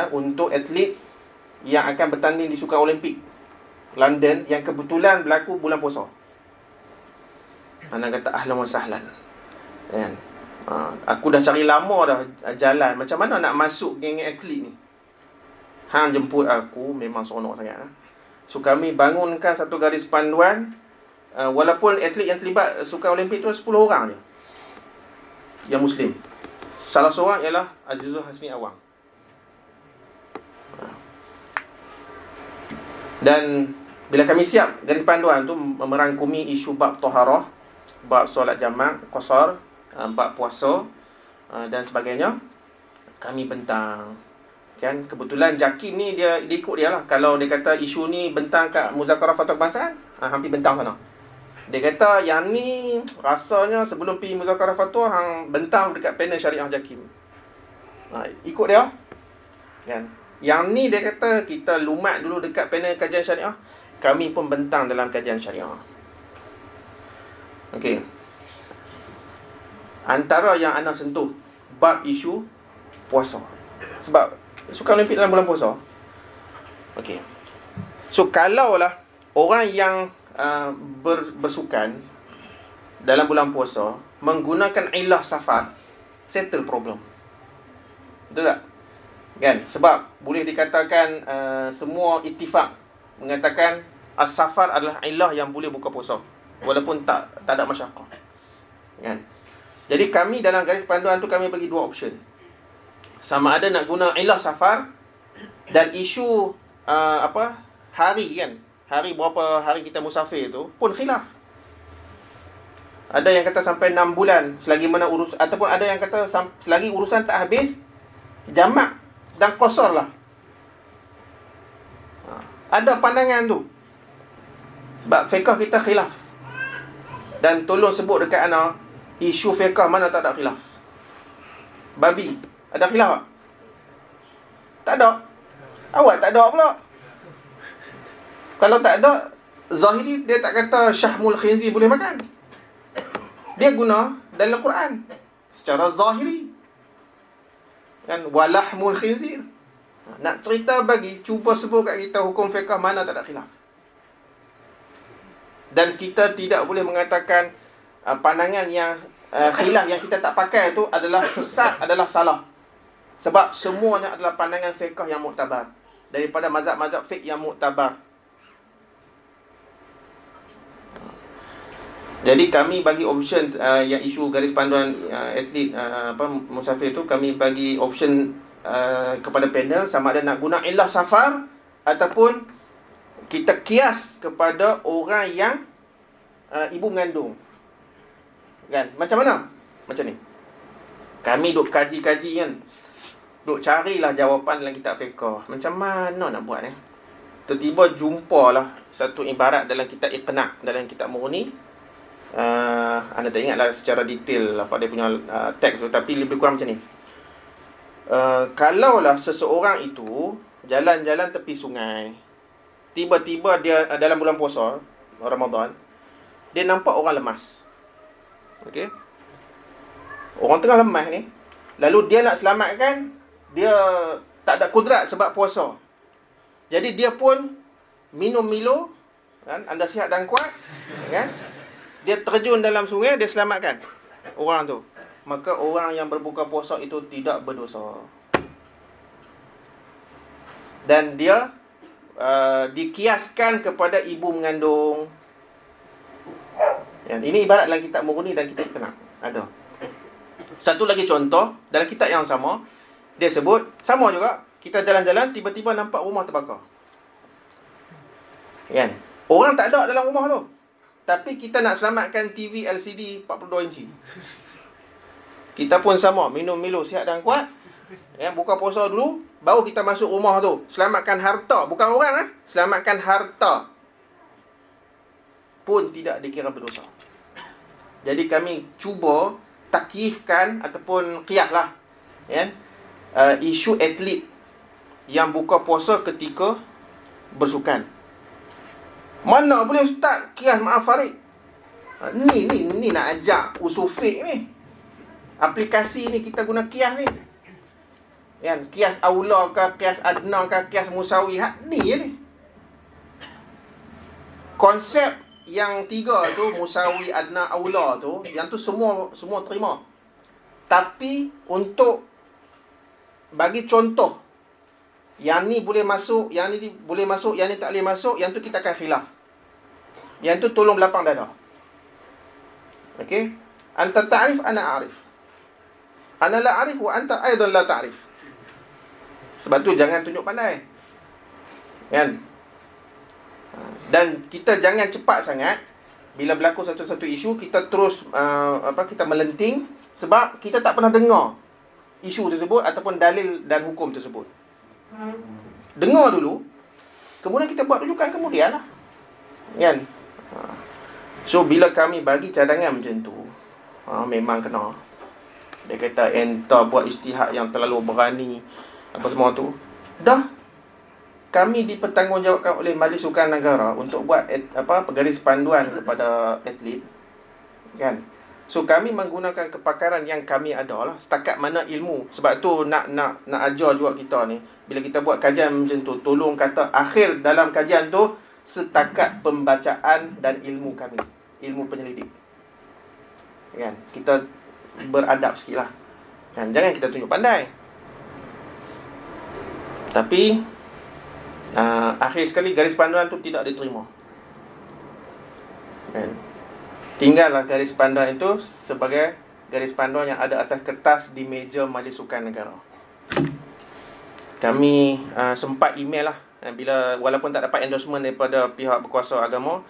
untuk atlet yang akan bertanding di Sukan Olimpik London yang kebetulan berlaku bulan puasa. Ana kata ahlan wa sahlan. Kan? Aku dah cari lama dah jalan macam mana nak masuk geng atlet ni. Hang jemput aku memang seronok sangat. So kami bangunkan satu garis panduan. Walaupun atlet yang terlibat Sukan Olimpik tu 10 orang je yang Muslim. Salah seorang ialah Azizul Hasni Awang. Dan bila kami siap garis panduan tu merangkumi isu bab taharah, bab solat jamak, qasar, bab puasa dan sebagainya, kami bentang. Kan kebetulan Jakim ni dia ikut dia lah. Kalau dia kata isu ni bentang kat Muzakarah Fatwa Kebangsaan, hampir bentang sana. Dia kata yang ni rasanya sebelum pergi Muzakarah Fatwa hang bentang dekat panel Syariah Jakim. Ikut dia. Kan? Yang ni dia kata kita lumat dulu dekat panel kajian syariah, kami pun bentang dalam kajian syariah. Okey. Antara yang anda sentuh bab isu puasa. Sebab Sukan Olimpik dalam bulan puasa. Okey. So kalaulah orang yang bersukan dalam bulan puasa menggunakan ilah safar, settle problem. Betul tak? Kan? Sebab boleh dikatakan semua ittifaq mengatakan as-safar adalah ilah yang boleh buka puasa walaupun tak ada masyarakat. Kan? Jadi kami dalam garis panduan tu kami bagi dua option. Sama ada nak guna ilah safar dan isu hari kan. Hari berapa hari kita musafir tu pun khilaf. Ada yang kata sampai 6 bulan selagi mana ataupun ada yang kata selagi urusan tak habis jamak dan qasar lah. Ada pandangan tu. Sebab fiqh kita khilaf. Dan tolong sebut dekat ana isu fiqh mana tak ada khilaf. Babi ada khilaf tak? Tak ada. Awak tak ada pula. Kalau tak ada, Zahiri dia tak kata syahmul khinzir boleh makan. Dia guna dalam Quran secara zahiri. Kan walahmul khinzir. Nak cerita bagi cuba sebut kat kita hukum fiqh mana tak ada khilaf. Dan kita tidak boleh mengatakan pandangan yang khilaf yang kita tak pakai itu adalah sesat, adalah salah. Sebab semuanya adalah pandangan fiqh yang muktabar daripada mazhab-mazhab fiqh yang muktabar. Jadi kami bagi option yang isu garis panduan atlet musafir tu, kami bagi option kepada panel sama ada nak guna ilah safar ataupun kita kias kepada orang yang ibu mengandung. Kan? Macam mana? Macam ni. Kami duk kaji-kaji kan. Duk carilah jawapan dalam kitab fiqh. Macam mana nak buat Tiba-tiba jumpalah satu ibarat dalam kitab Iqna', dalam kitab Mughni. Anda tak ingatlah secara detail apa dia punya teks tu, tapi lebih kurang macam ni. Kalaulah seseorang itu jalan-jalan tepi sungai, tiba-tiba dia dalam bulan puasa Ramadan, dia nampak orang lemas. Okey. Orang tengah lemas ni, lalu dia nak selamatkan, dia tak ada kudrat sebab puasa. Jadi dia pun minum Milo, kan? Anda sihat dan kuat, kan? Dia terjun dalam sungai, dia selamatkan orang tu. Maka orang yang berbuka puasa itu tidak berdosa. Dan dia dikiaskan kepada ibu mengandung. Ini ibarat dalam kitab Mughni dan kitab Iqna'. Ada. Satu lagi contoh, dalam kitab yang sama, dia sebut, sama juga, kita jalan-jalan, tiba-tiba nampak rumah terbakar. Kan? Orang tak ada dalam rumah tu. Tapi kita nak selamatkan TV LCD 42 inci. Kita pun sama, minum Milo sihat dan kuat. Buka puasa dulu, baru kita masuk rumah tu. Selamatkan harta, bukan orang selamatkan harta. Pun tidak dikira berdosa. Jadi kami cuba takyifkan ataupun qiyaslah isu atlet yang buka puasa ketika bersukan. Mana boleh ustaz kias maaf Farid? Ni nak ajak usul fiqh ni. Aplikasi ni kita guna kias ni. Kan kias aula ke, kias adna ke, kias musawi, ni. Konsep yang tiga tu, musawi, adna, aula tu, yang tu semua terima. Tapi untuk bagi contoh, yang ni boleh masuk, yang ni boleh masuk, yang ni tak boleh masuk, yang tu kita akan khilaf. Yang tu tolong belapang dada. Okey? Anta ta'rif, ana a'rif. Ana la a'rif wa anta aidan la ta'rif. Sebab tu jangan tunjuk pandai. Kan? Dan kita jangan cepat sangat bila berlaku satu-satu isu, kita terus kita melenting sebab kita tak pernah dengar isu tersebut ataupun dalil dan hukum tersebut. Dengar dulu, kemudian kita buat rujukan kemudian lah. Kan? So bila kami bagi cadangan macam tu, memang kena. Dia kata entah buat ijtihad yang terlalu berani, apa semua tu. Dah kami dipertanggungjawabkan oleh Majlis Sukan Negara untuk buat garis panduan kepada atlet. Kan? So kami menggunakan kepakaran yang kami ada lah, setakat mana ilmu. Sebab tu nak ajar juga kita ni, bila kita buat kajian macam tu, tolong kata akhir dalam kajian tu setakat pembacaan dan ilmu kami, ilmu penyelidik. Kan? Kita beradab sikit lah. Kan? Jangan kita tunjuk pandai. Tapi akhir sekali garis panduan tu tidak diterima. Kan? Tinggallah garis panduan itu sebagai garis panduan yang ada atas kertas di meja Majlis Sukan Negara. Kami sempat email lah, bila walaupun tak dapat endorsement daripada pihak berkuasa agama,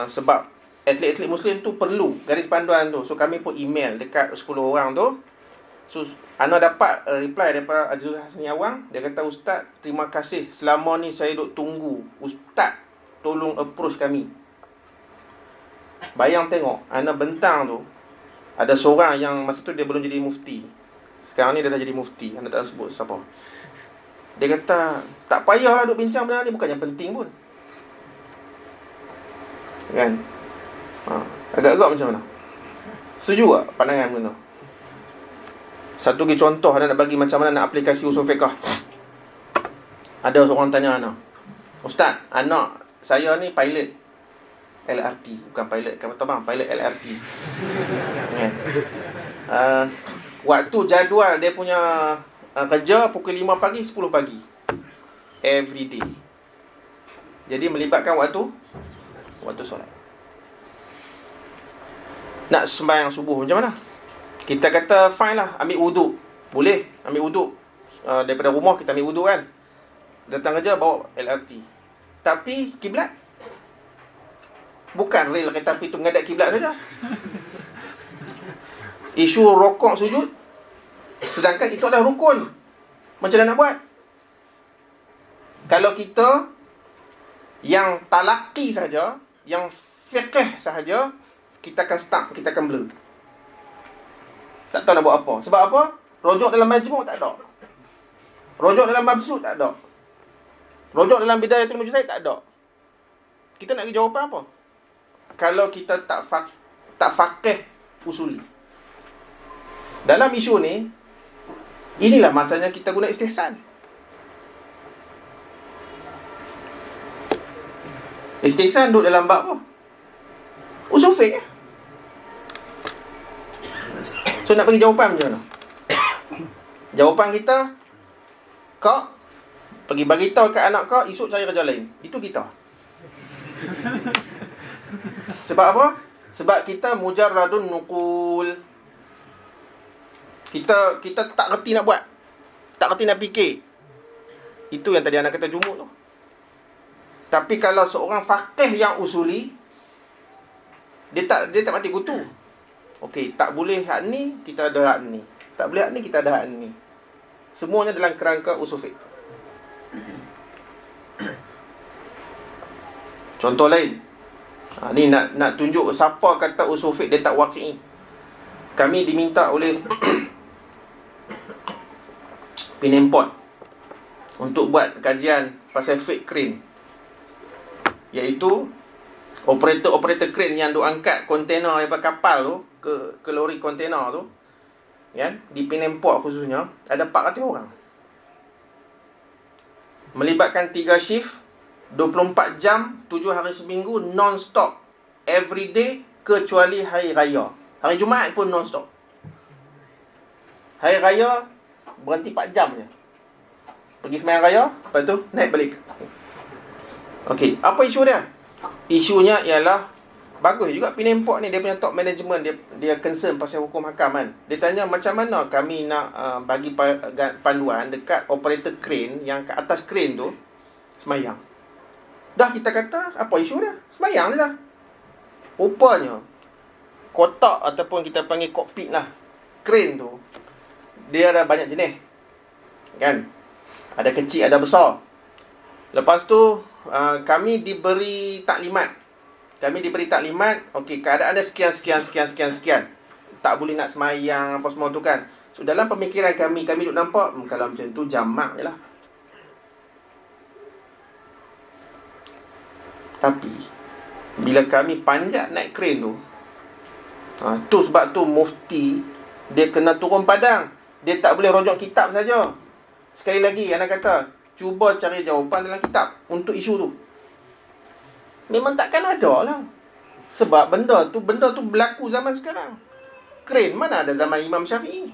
sebab atlet-atlet Muslim tu perlu garis panduan tu. So kami pun email dekat 10 orang tu. So Ana dapat reply daripada Azizul Hasni Awang. Dia kata, Ustaz, terima kasih, selama ni saya duk tunggu Ustaz tolong approach kami. Bayang tengok, Ana bentang tu ada seorang yang masa tu dia belum jadi mufti. Sekarang ni dia dah jadi mufti. Ana tak sebut siapa. Dia kata, tak payahlah duk bincang benda ni, bukan yang penting pun. Kan? Agak-agak macam mana? Setuju tak pandangan benda? Satu lagi contoh Ana nak bagi macam mana nak aplikasi usul fiqh. Ada seorang tanya Ana, Ustaz, anak saya ni pilot LRT, bukan pilot kapal terbang, pilot LRT. Waktu jadual dia punya kerja pukul 5 pagi, 10 pagi every day. Jadi melibatkan waktu solat. Nak sembahyang subuh macam mana? Kita kata fine lah, ambil wuduk. Boleh ambil wuduk daripada rumah, kita ambil wuduk kan. Datang kerja bawa LRT. Tapi kiblat, bukan rel kereta api tu menghadap kiblat saja. Isu rokok sujud, sedangkan itu adalah rukun. Macam mana nak buat? Kalau kita yang talaki saja, yang fiqh sahaja, kita akan stuck, kita akan blur. Tak tahu nak buat apa. Sebab apa? Rojok dalam majmu' tak ada. Rojok dalam mabsut tak ada. Rojok dalam bidayatul mujtahid tak ada. Kita nak bagi jawapan apa? Kalau kita tak faqih usuli. Dalam isu ni, inilah masanya kita guna istihsan. Istihsan duduk dalam bab apa? Usul fiqh. So nak bagi jawapan macam mana? Jawapan kita, kau pergi bagi tahu kat anak kau, esok cari kerja lain. Itu kita. Sebab apa? Sebab kita mujarradun nuqul. Kita tak reti nak buat, tak reti nak fikir. Itu yang tadi anak kata jumuk tu. Tapi kalau seorang faqih yang usuli, dia tak mati kutu. Okey, tak boleh hak ni, kita ada hak ni. Tak boleh hak ni, kita ada hak ni. Semuanya dalam kerangka usul fiqh. Contoh lain. Ni nak tunjuk siapa kata usul fiqh dia tak waqi'i. Kami diminta oleh Pinimport untuk buat kajian pasal fake crane, iaitu operator crane yang duk angkat kontainer daripada kapal tu ke lori kontainer tu, kan, di Pinimport khususnya ada 400 orang. Melibatkan 3 shift, 24 jam, 7 hari seminggu, non-stop, every day, kecuali hari raya. Hari Jumaat pun non-stop. Hari raya berhenti 4 jam je. Pergi sembahyang raya, lepas tu naik balik. Okey, apa isu dia? Isunya ialah bagus juga Penempok ni, dia punya top management, dia concern pasal hukum hakam kan. Dia tanya macam mana kami nak bagi panduan dekat operator crane yang kat atas crane tu sembahyang. Dah kita kata apa isu dia? Sembahyang dia dah. Rupanya kotak ataupun kita panggil kokpit lah, crane tu dia ada banyak jenis kan. Ada kecil, ada besar. Lepas tu kami diberi taklimat. Okey, keadaan dia sekian. Tak boleh nak semayang apa semua tu kan. So dalam pemikiran kami duk nampak kalau macam tu jamak je lah. Tapi bila kami panjat naik kren tu, tu sebab tu mufti dia kena turun padang. Dia tak boleh rojok kitab saja. Sekali lagi anak kata, cuba cari jawapan dalam kitab untuk isu tu. Memang takkan ada lah. Sebab benda tu berlaku zaman sekarang. Kren mana ada zaman Imam Syafi'i.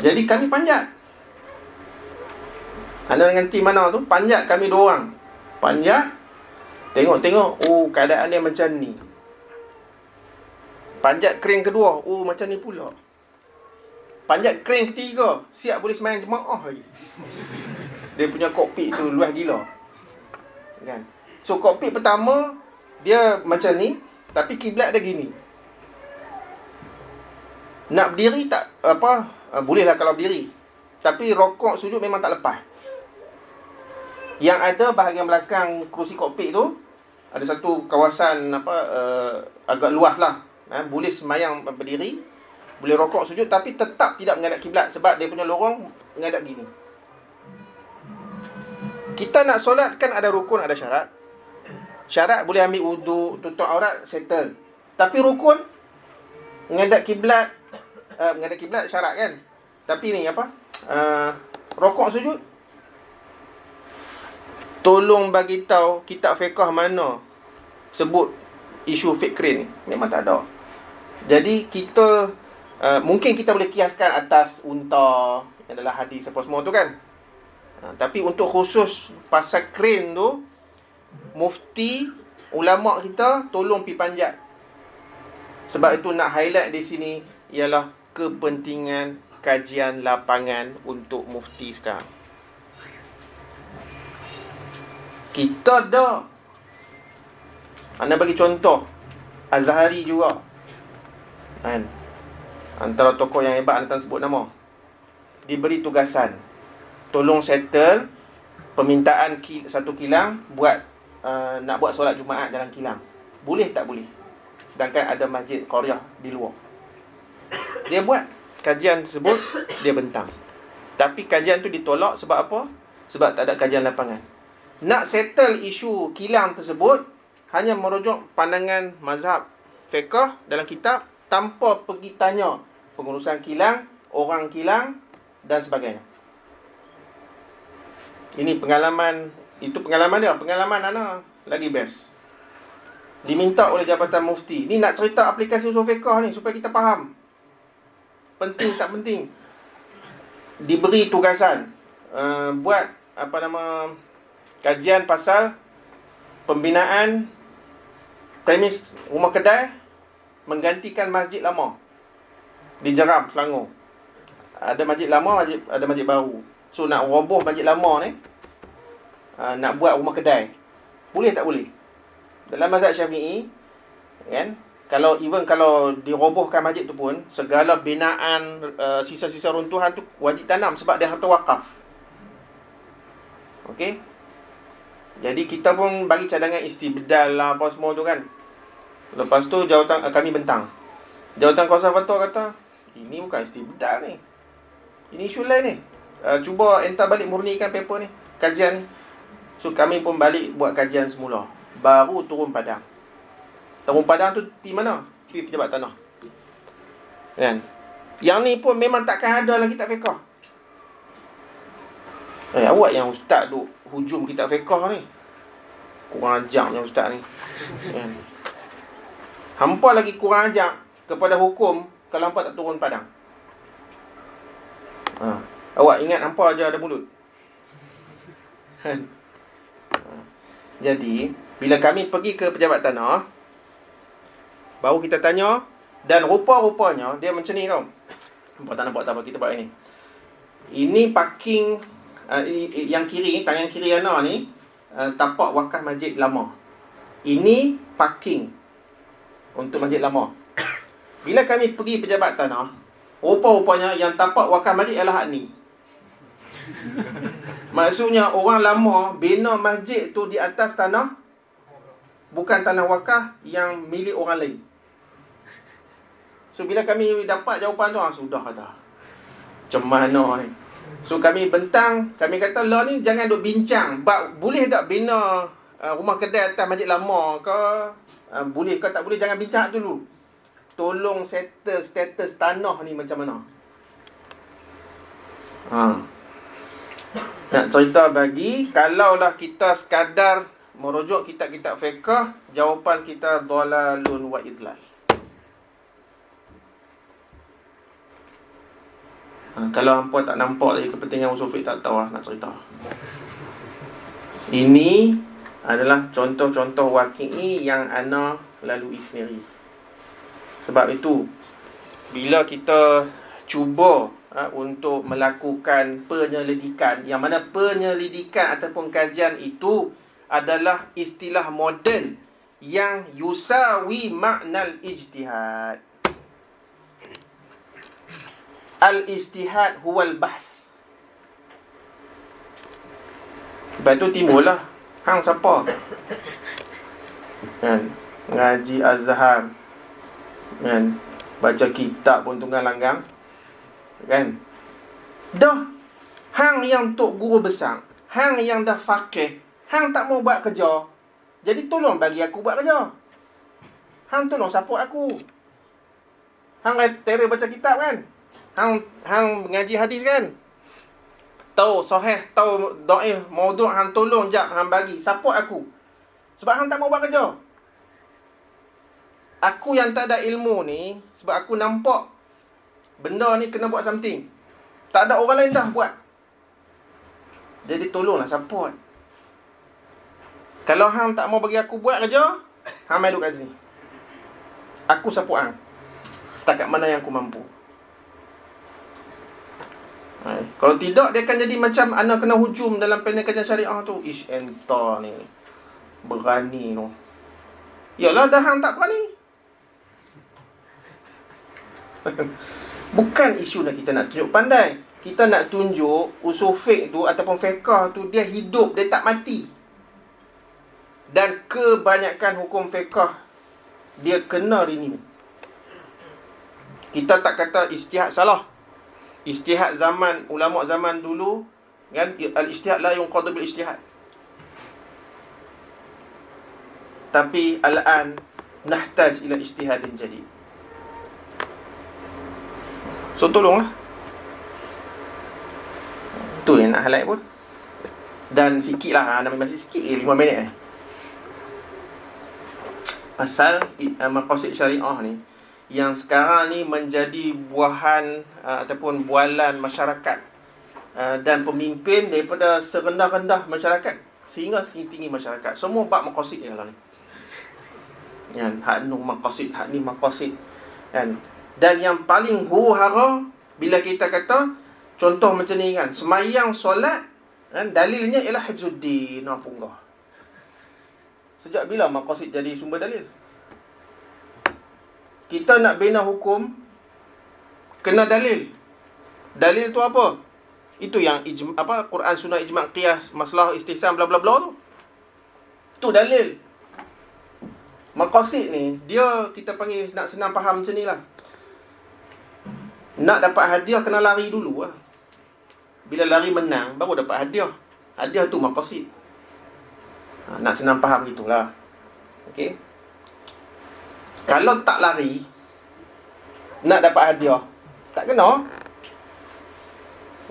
Jadi kami panjat. Anda dengan tim mana tu, panjat kami 2 orang. Panjat, tengok, keadaan dia macam ni. Panjat kren kedua, macam ni pula. Panjat kren ketiga, siap boleh semayang jemaah lagi. Dia punya kokpit tu luas gila kan. So kokpit pertama dia macam ni, tapi kiblat dia gini. Nak berdiri tak bolehlah kalau berdiri. Tapi rokok sujud memang tak lepas. Yang ada bahagian belakang kerusi kokpit tu ada satu kawasan agak luas lah. Boleh semayang berdiri, boleh rokok sujud, tapi tetap tidak menghadap kiblat sebab dia punya lorong menghadap gini. Kita nak solat kan ada rukun, ada syarat. Syarat boleh ambil wuduk, tutup aurat, settle. Tapi rukun menghadap kiblat, syarat kan. Tapi ni rokok sujud. Tolong bagi tahu kitab fiqh mana sebut isu fake crane ni. Memang tak ada. Jadi kita mungkin kita boleh kiaskan atas unta yang adalah hadis apa semua tu kan. Tapi untuk khusus pasal crane tu, mufti, ulama kita tolong pi panjat. Sebab itu nak highlight di sini ialah kepentingan kajian lapangan untuk mufti sekarang. Kita dah. Anda bagi contoh Azhari juga kan. Antara tokoh yang hebat anda tak sebut nama. Diberi tugasan, tolong settle permintaan satu kilang buat nak buat solat Jumaat dalam kilang. Boleh tak boleh? Sedangkan ada masjid qaryah di luar. Dia buat kajian tersebut, dia bentang. Tapi kajian tu ditolak sebab apa? Sebab tak ada kajian lapangan. Nak settle isu kilang tersebut hanya merujuk pandangan mazhab fiqh dalam kitab tanpa pergi tanya pengurusan kilang, orang kilang dan sebagainya. Ini pengalaman, itu pengalaman dia, pengalaman Ana lagi best. Diminta oleh Jabatan Mufti. Ni nak cerita aplikasi usul fiqh ni supaya kita faham. Penting tak penting. Diberi tugasan buat kajian pasal pembinaan premis rumah kedai menggantikan masjid lama di Jeram, Selangor. Ada masjid lama, ada masjid baru. So nak roboh masjid lama ni, nak buat rumah kedai. Boleh tak boleh? Dalam mazhab Syafi'i kan, kalau dirobohkan masjid tu pun, segala binaan sisa-sisa runtuhan tu wajib tanam sebab dia harta wakaf. Okey? Jadi kita pun bagi cadangan istibdal lah apa semua tu kan. Lepas tu jawatan kami bentang. Jawatan kuasa fatwa kata, ini bukan istibdal ni. Ini isu lain ni. Cuba entah balik murnikan paper ni, kajian ni. So kami pun balik buat kajian semula. Baru turun padang. Turun padang tu pergi mana? Pergi pejabat tanah. Kan? Yang ni pun memang takkan ada dalam kitab fiqh. Awak yang ustaz duk hujum kitab fiqh ni. Kurang ajar punya ustaz ni. Kan? Hampa lagi kurang ajar kepada hukum kalau hampa tak turun padang. Awak ingat hampa aja ada mulut. Jadi, bila kami pergi ke pejabat tanah, baru kita tanya, dan rupa-rupanya dia macam ni tau. Hampa tak nampak tak apa, kita buat ini. Ini parking yang kiri, tangan kiri Ana ni, tapak wakaf masjid lama. Ini parking untuk masjid lama. Bila kami pergi pejabat tanah, rupa-rupanya yang tapak wakaf masjid ialah hak ni. Maksudnya orang lama bina masjid tu di atas tanah, bukan tanah wakaf yang milik orang lain. So bila kami dapat jawapan tu, sudah kata, macam mana ni? So kami bentang, kami kata lah ni jangan duk bincang, boleh tak bina rumah kedai atas masjid lama ke, boleh ke tak boleh, jangan bincang dulu. Tolong settle status tanah ni macam mana. Nak cerita bagi, kalaulah kita sekadar merujuk kitab-kitab fiqh, jawapan kita dhalalun wa idlal. Kalau hampa tak nampak lagi kepentingan usul fiqh, tak tahu lah nak cerita. Ini adalah contoh-contoh waqi'i yang ana lalui sendiri. Sebab itu, bila kita cuba untuk melakukan penyelidikan, yang mana penyelidikan ataupun kajian itu adalah istilah moden yang yusawi maknal ijtihad. Al-ijtihad huwal bahs. Lepas tu timbullah hang siapa? Kan, ngaji Azhar, kan, baca kitab pun tunggang langgang, kan. Dah hang yang tok guru besar, hang yang dah faqih, hang tak mau buat kerja. Jadi tolong bagi aku buat kerja. Hang tolong support aku. Hang terus baca kitab kan? Hang mengaji hadis kan? Tahu sahih, tahu dhaif, maudhu', hang tolong jap hang bagi support aku. Sebab hang tak mau buat kerja. Aku yang tak ada ilmu ni, sebab aku nampak benda ni kena buat something. Tak ada orang lain dah buat. Jadi tolonglah support. Kalau hang tak mau bagi aku buat kerja, hang mai duduk kat sini. Aku support hang setakat mana yang aku mampu. Kalau tidak, dia akan jadi macam ana kena hujum dalam panel kajian syariah tu. Ish entah ni, berani tu. Yalah dah hang tak berani. Bukan isu nak kita nak tunjuk pandai. Kita nak tunjuk usul fiqh tu ataupun fiqh tu dia hidup, dia tak mati. Dan kebanyakan hukum fiqh dia kena renew. Kita tak kata ijtihad salah. Ijtihad zaman ulama zaman dulu kan, al-ijtihad la yunqadu bil ijtihad. Tapi al-an nahtaj ila ijtihadin jadid. So tolonglah. Tu yang nak highlight pun. Dan sikit lah, masih sikit 5 minit Pasal maqasid syariah ni, yang sekarang ni menjadi buahan ataupun bualan masyarakat dan pemimpin daripada serendah-rendah masyarakat sehingga setinggi masyarakat. Semua bab maqasid ni lah ni. Kan, hak nu maqasid, hak ni maqasid. Kan. Dan yang paling huru-hara bila kita kata contoh macam ni kan, semayang solat kan, dalilnya ialah hifzuddin punggah. Sejak bila maqasid jadi sumber dalil? Kita nak bina hukum kena dalil. Dalil tu apa? Itu yang Quran, sunnah, ijma', qiyas, masalah, istihsan, bla bla bla tu. Tu dalil. Maqasid ni dia kita panggil, nak senang faham macam ni lah. Nak dapat hadiah kena lari dulu lah. Bila lari menang baru dapat hadiah. Hadiah tu maqasid. Nak senang faham gitulah. Okey. Kalau tak lari nak dapat hadiah, tak kena.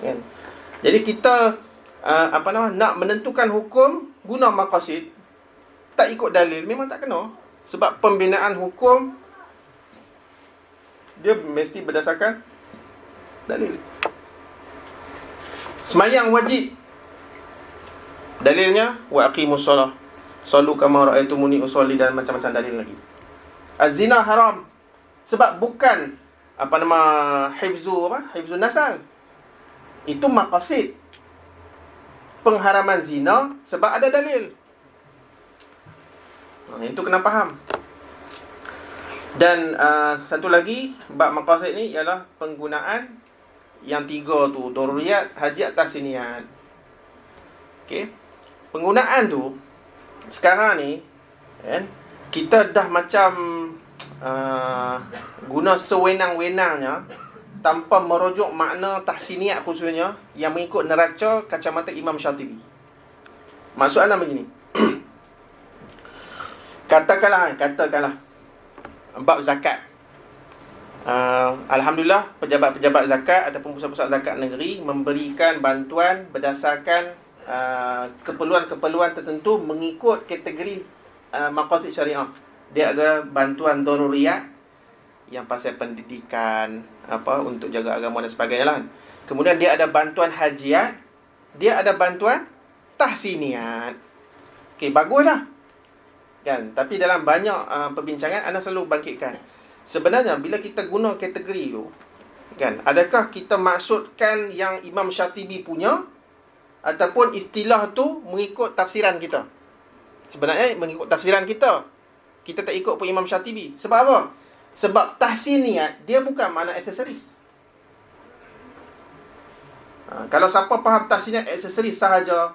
Kan? Jadi kita nak menentukan hukum guna maqasid, tak ikut dalil, memang tak kena. Sebab pembinaan hukum dia mesti berdasarkan dalil. Semayang wajib. Dalilnya wa aqimus solah. Sallu kama ra'aitumuni usolli, dan macam-macam dalil lagi. Az-zina haram. Sebab bukan hifzu nasal. Itu maqasid pengharaman zina sebab ada dalil. Itu kena faham. Dan satu lagi bab maqasid ni ialah penggunaan yang tiga tu, daruriyat, hajat, tahsiniyat. Okey. Penggunaan tu sekarang ni kan, kita dah macam guna sewenang-wenangnya tanpa merujuk makna tahsiniyat khususnya yang mengikut neraca kacamata Imam Syatibi. Maksudnya begini. Katakanlah bab zakat. Alhamdulillah, pejabat-pejabat zakat ataupun pusat-pusat zakat negeri memberikan bantuan berdasarkan keperluan-keperluan tertentu mengikut kategori maqasid syariah. Dia ada bantuan daruriyat yang pasal pendidikan, untuk jaga agama dan sebagainya lah. Kemudian dia ada bantuan hajiat, dia ada bantuan tahsiniyat. Okey, baguslah. Kan? Tapi dalam banyak perbincangan anda selalu bangkitkan, sebenarnya bila kita guna kategori tu, kan, adakah kita maksudkan yang Imam Syatibi punya ataupun istilah tu mengikut tafsiran kita? Sebenarnya mengikut tafsiran kita. Kita tak ikut pun Imam Syatibi. Sebab apa? Sebab tahsiniyat dia bukan makna aksesoris. Kalau siapa faham tahsiniyat aksesoris sahaja,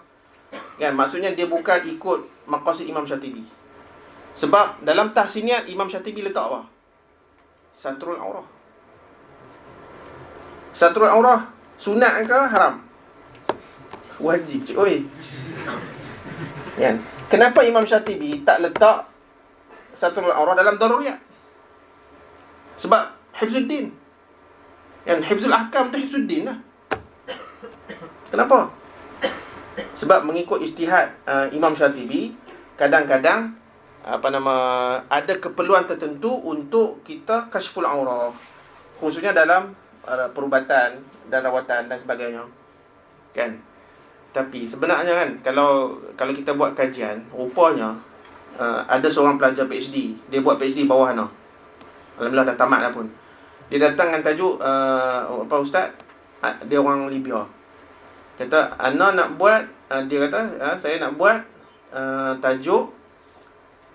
kan, maksudnya dia bukan ikut maqasid Imam Syatibi. Sebab dalam tahsiniyat Imam Syatibi letak apa? Satrul aurah. Satrul aurah sunat ke haram? Wajib. Cik oi. Kan? Kenapa Imam Syatibi tak letak satrul aurah dalam daruriyat? Sebab hifzuddin. Yang hifzul ahkam tu hifzuddin lah. Kenapa? Sebab mengikut ijtihad Imam Syatibi, kadang-kadang ada keperluan tertentu untuk kita kashful aurah, khususnya dalam perubatan dan rawatan dan sebagainya. Kan? Tapi sebenarnya kan, kalau kita buat kajian, rupanya ada seorang pelajar PhD, dia buat PhD bawah sana. Alhamdulillah dah tamat dah pun. Dia datang dengan tajuk ustaz, dia orang Libya. Kata ana nak buat, dia kata saya nak buat tajuk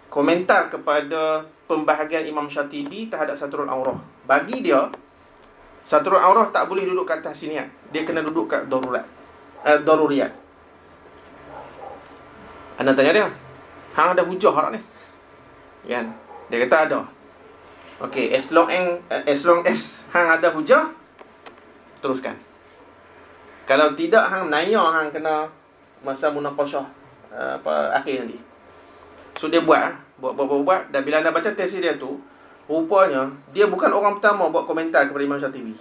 komentar kepada pembahagian Imam Syatibi terhadap satrul aurah. Bagi dia, satrul aurah tak boleh duduk kat atas siniat. Dia kena duduk kat daruriyat. Anda tanya dia, hang ada hujah tak ni? Kan? Dia kata ada. Okey, as long as hang ada hujah, teruskan. Kalau tidak, hang naya, hang kena masa munaqasyah akhir nanti. So dia buat, dan bila anda baca tesis dia tu, rupanya dia bukan orang pertama buat komentar kepada Imam Syatibi.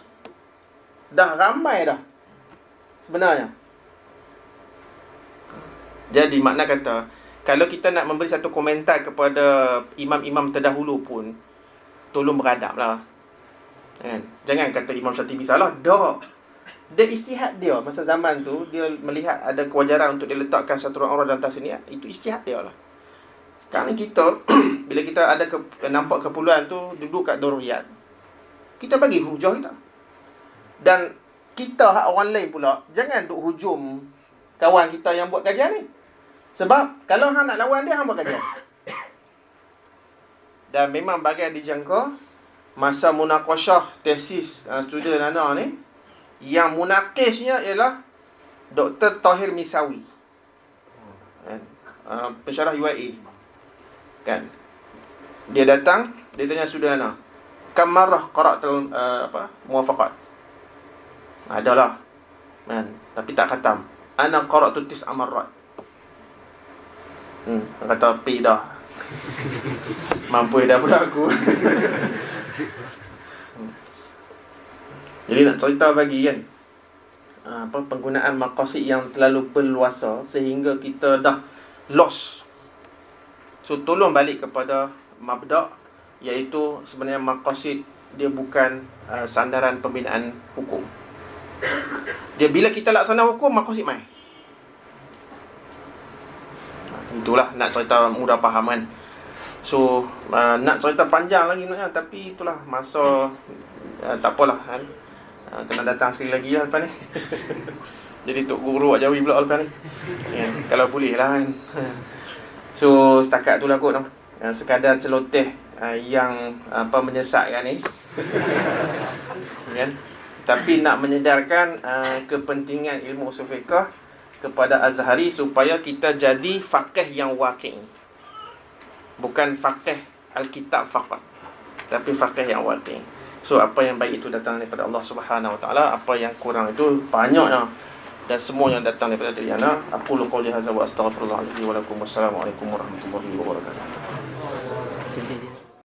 Dah ramai dah sebenarnya. Jadi makna kata, kalau kita nak memberi satu komentar kepada imam-imam terdahulu pun, tolong beradablah. Kan? Jangan kata Imam Syatibi salah. Dah. Dia ijtihad dia. Masa zaman tu, dia melihat ada kewajaran untuk dia letakkan satrul aurah dan tahsiniyat. Itu ijtihad dia lah. Sekarang kita, bila kita ada nampak keperluan tu, duduk kat daruriyat, kita bagi hujah kita. Dan kita, hak orang lain pula, jangan duk hujum kawan kita yang buat kajian ni. Sebab, kalau hang nak lawan dia, hang buat kajian. Dan memang bagai dijangka, masa munaqasyah tesis student anak ni, yang munaqisnya ialah Dr. Tahir Misawi, pensyarah UIA. Kan? Dia datang, dia tanya student anak, kam marrah qara'tul muwafaqat? Adalah. Kan? Tapi tak khatam. Ana qara'tu 9 marrat. Kata pi dah. Mampu dah budak aku. Jadi nak cerita bagi kan, penggunaan maqasid yang terlalu berluasa sehingga kita dah lost. So tolong balik kepada mabda', iaitu sebenarnya maqasid dia bukan sandaran pembinaan hukum. Dia bila kita laksana hukum, maqasid mai. Itulah nak cerita mudah faham kan. So nak cerita panjang lagi nak, tapi itulah masa tak apalah kan. Kena datang sekali lagi lah lepas ni. Jadi tok guru ajawi pula lepas ni. Ya, kalau boleh lah kan. So setakat tu lah kot. Sekadar celoteh yang menyesatkan ni. Kan? Tapi nak menyedarkan kepentingan ilmu usul fiqh kepada Azhari supaya kita jadi faqih yang waqi'. Bukan faqih Alkitab faqat, tapi faqih yang waqi'. So apa yang baik itu datang daripada Allah Subhanahu Wa Taala, apa yang kurang itu banyaknya dan semua yang datang daripada diri ana. Aqulu qouli hadza wa astaghfirullah li wa lakum. Wassalamualaikum warahmatullahi wabarakatuh.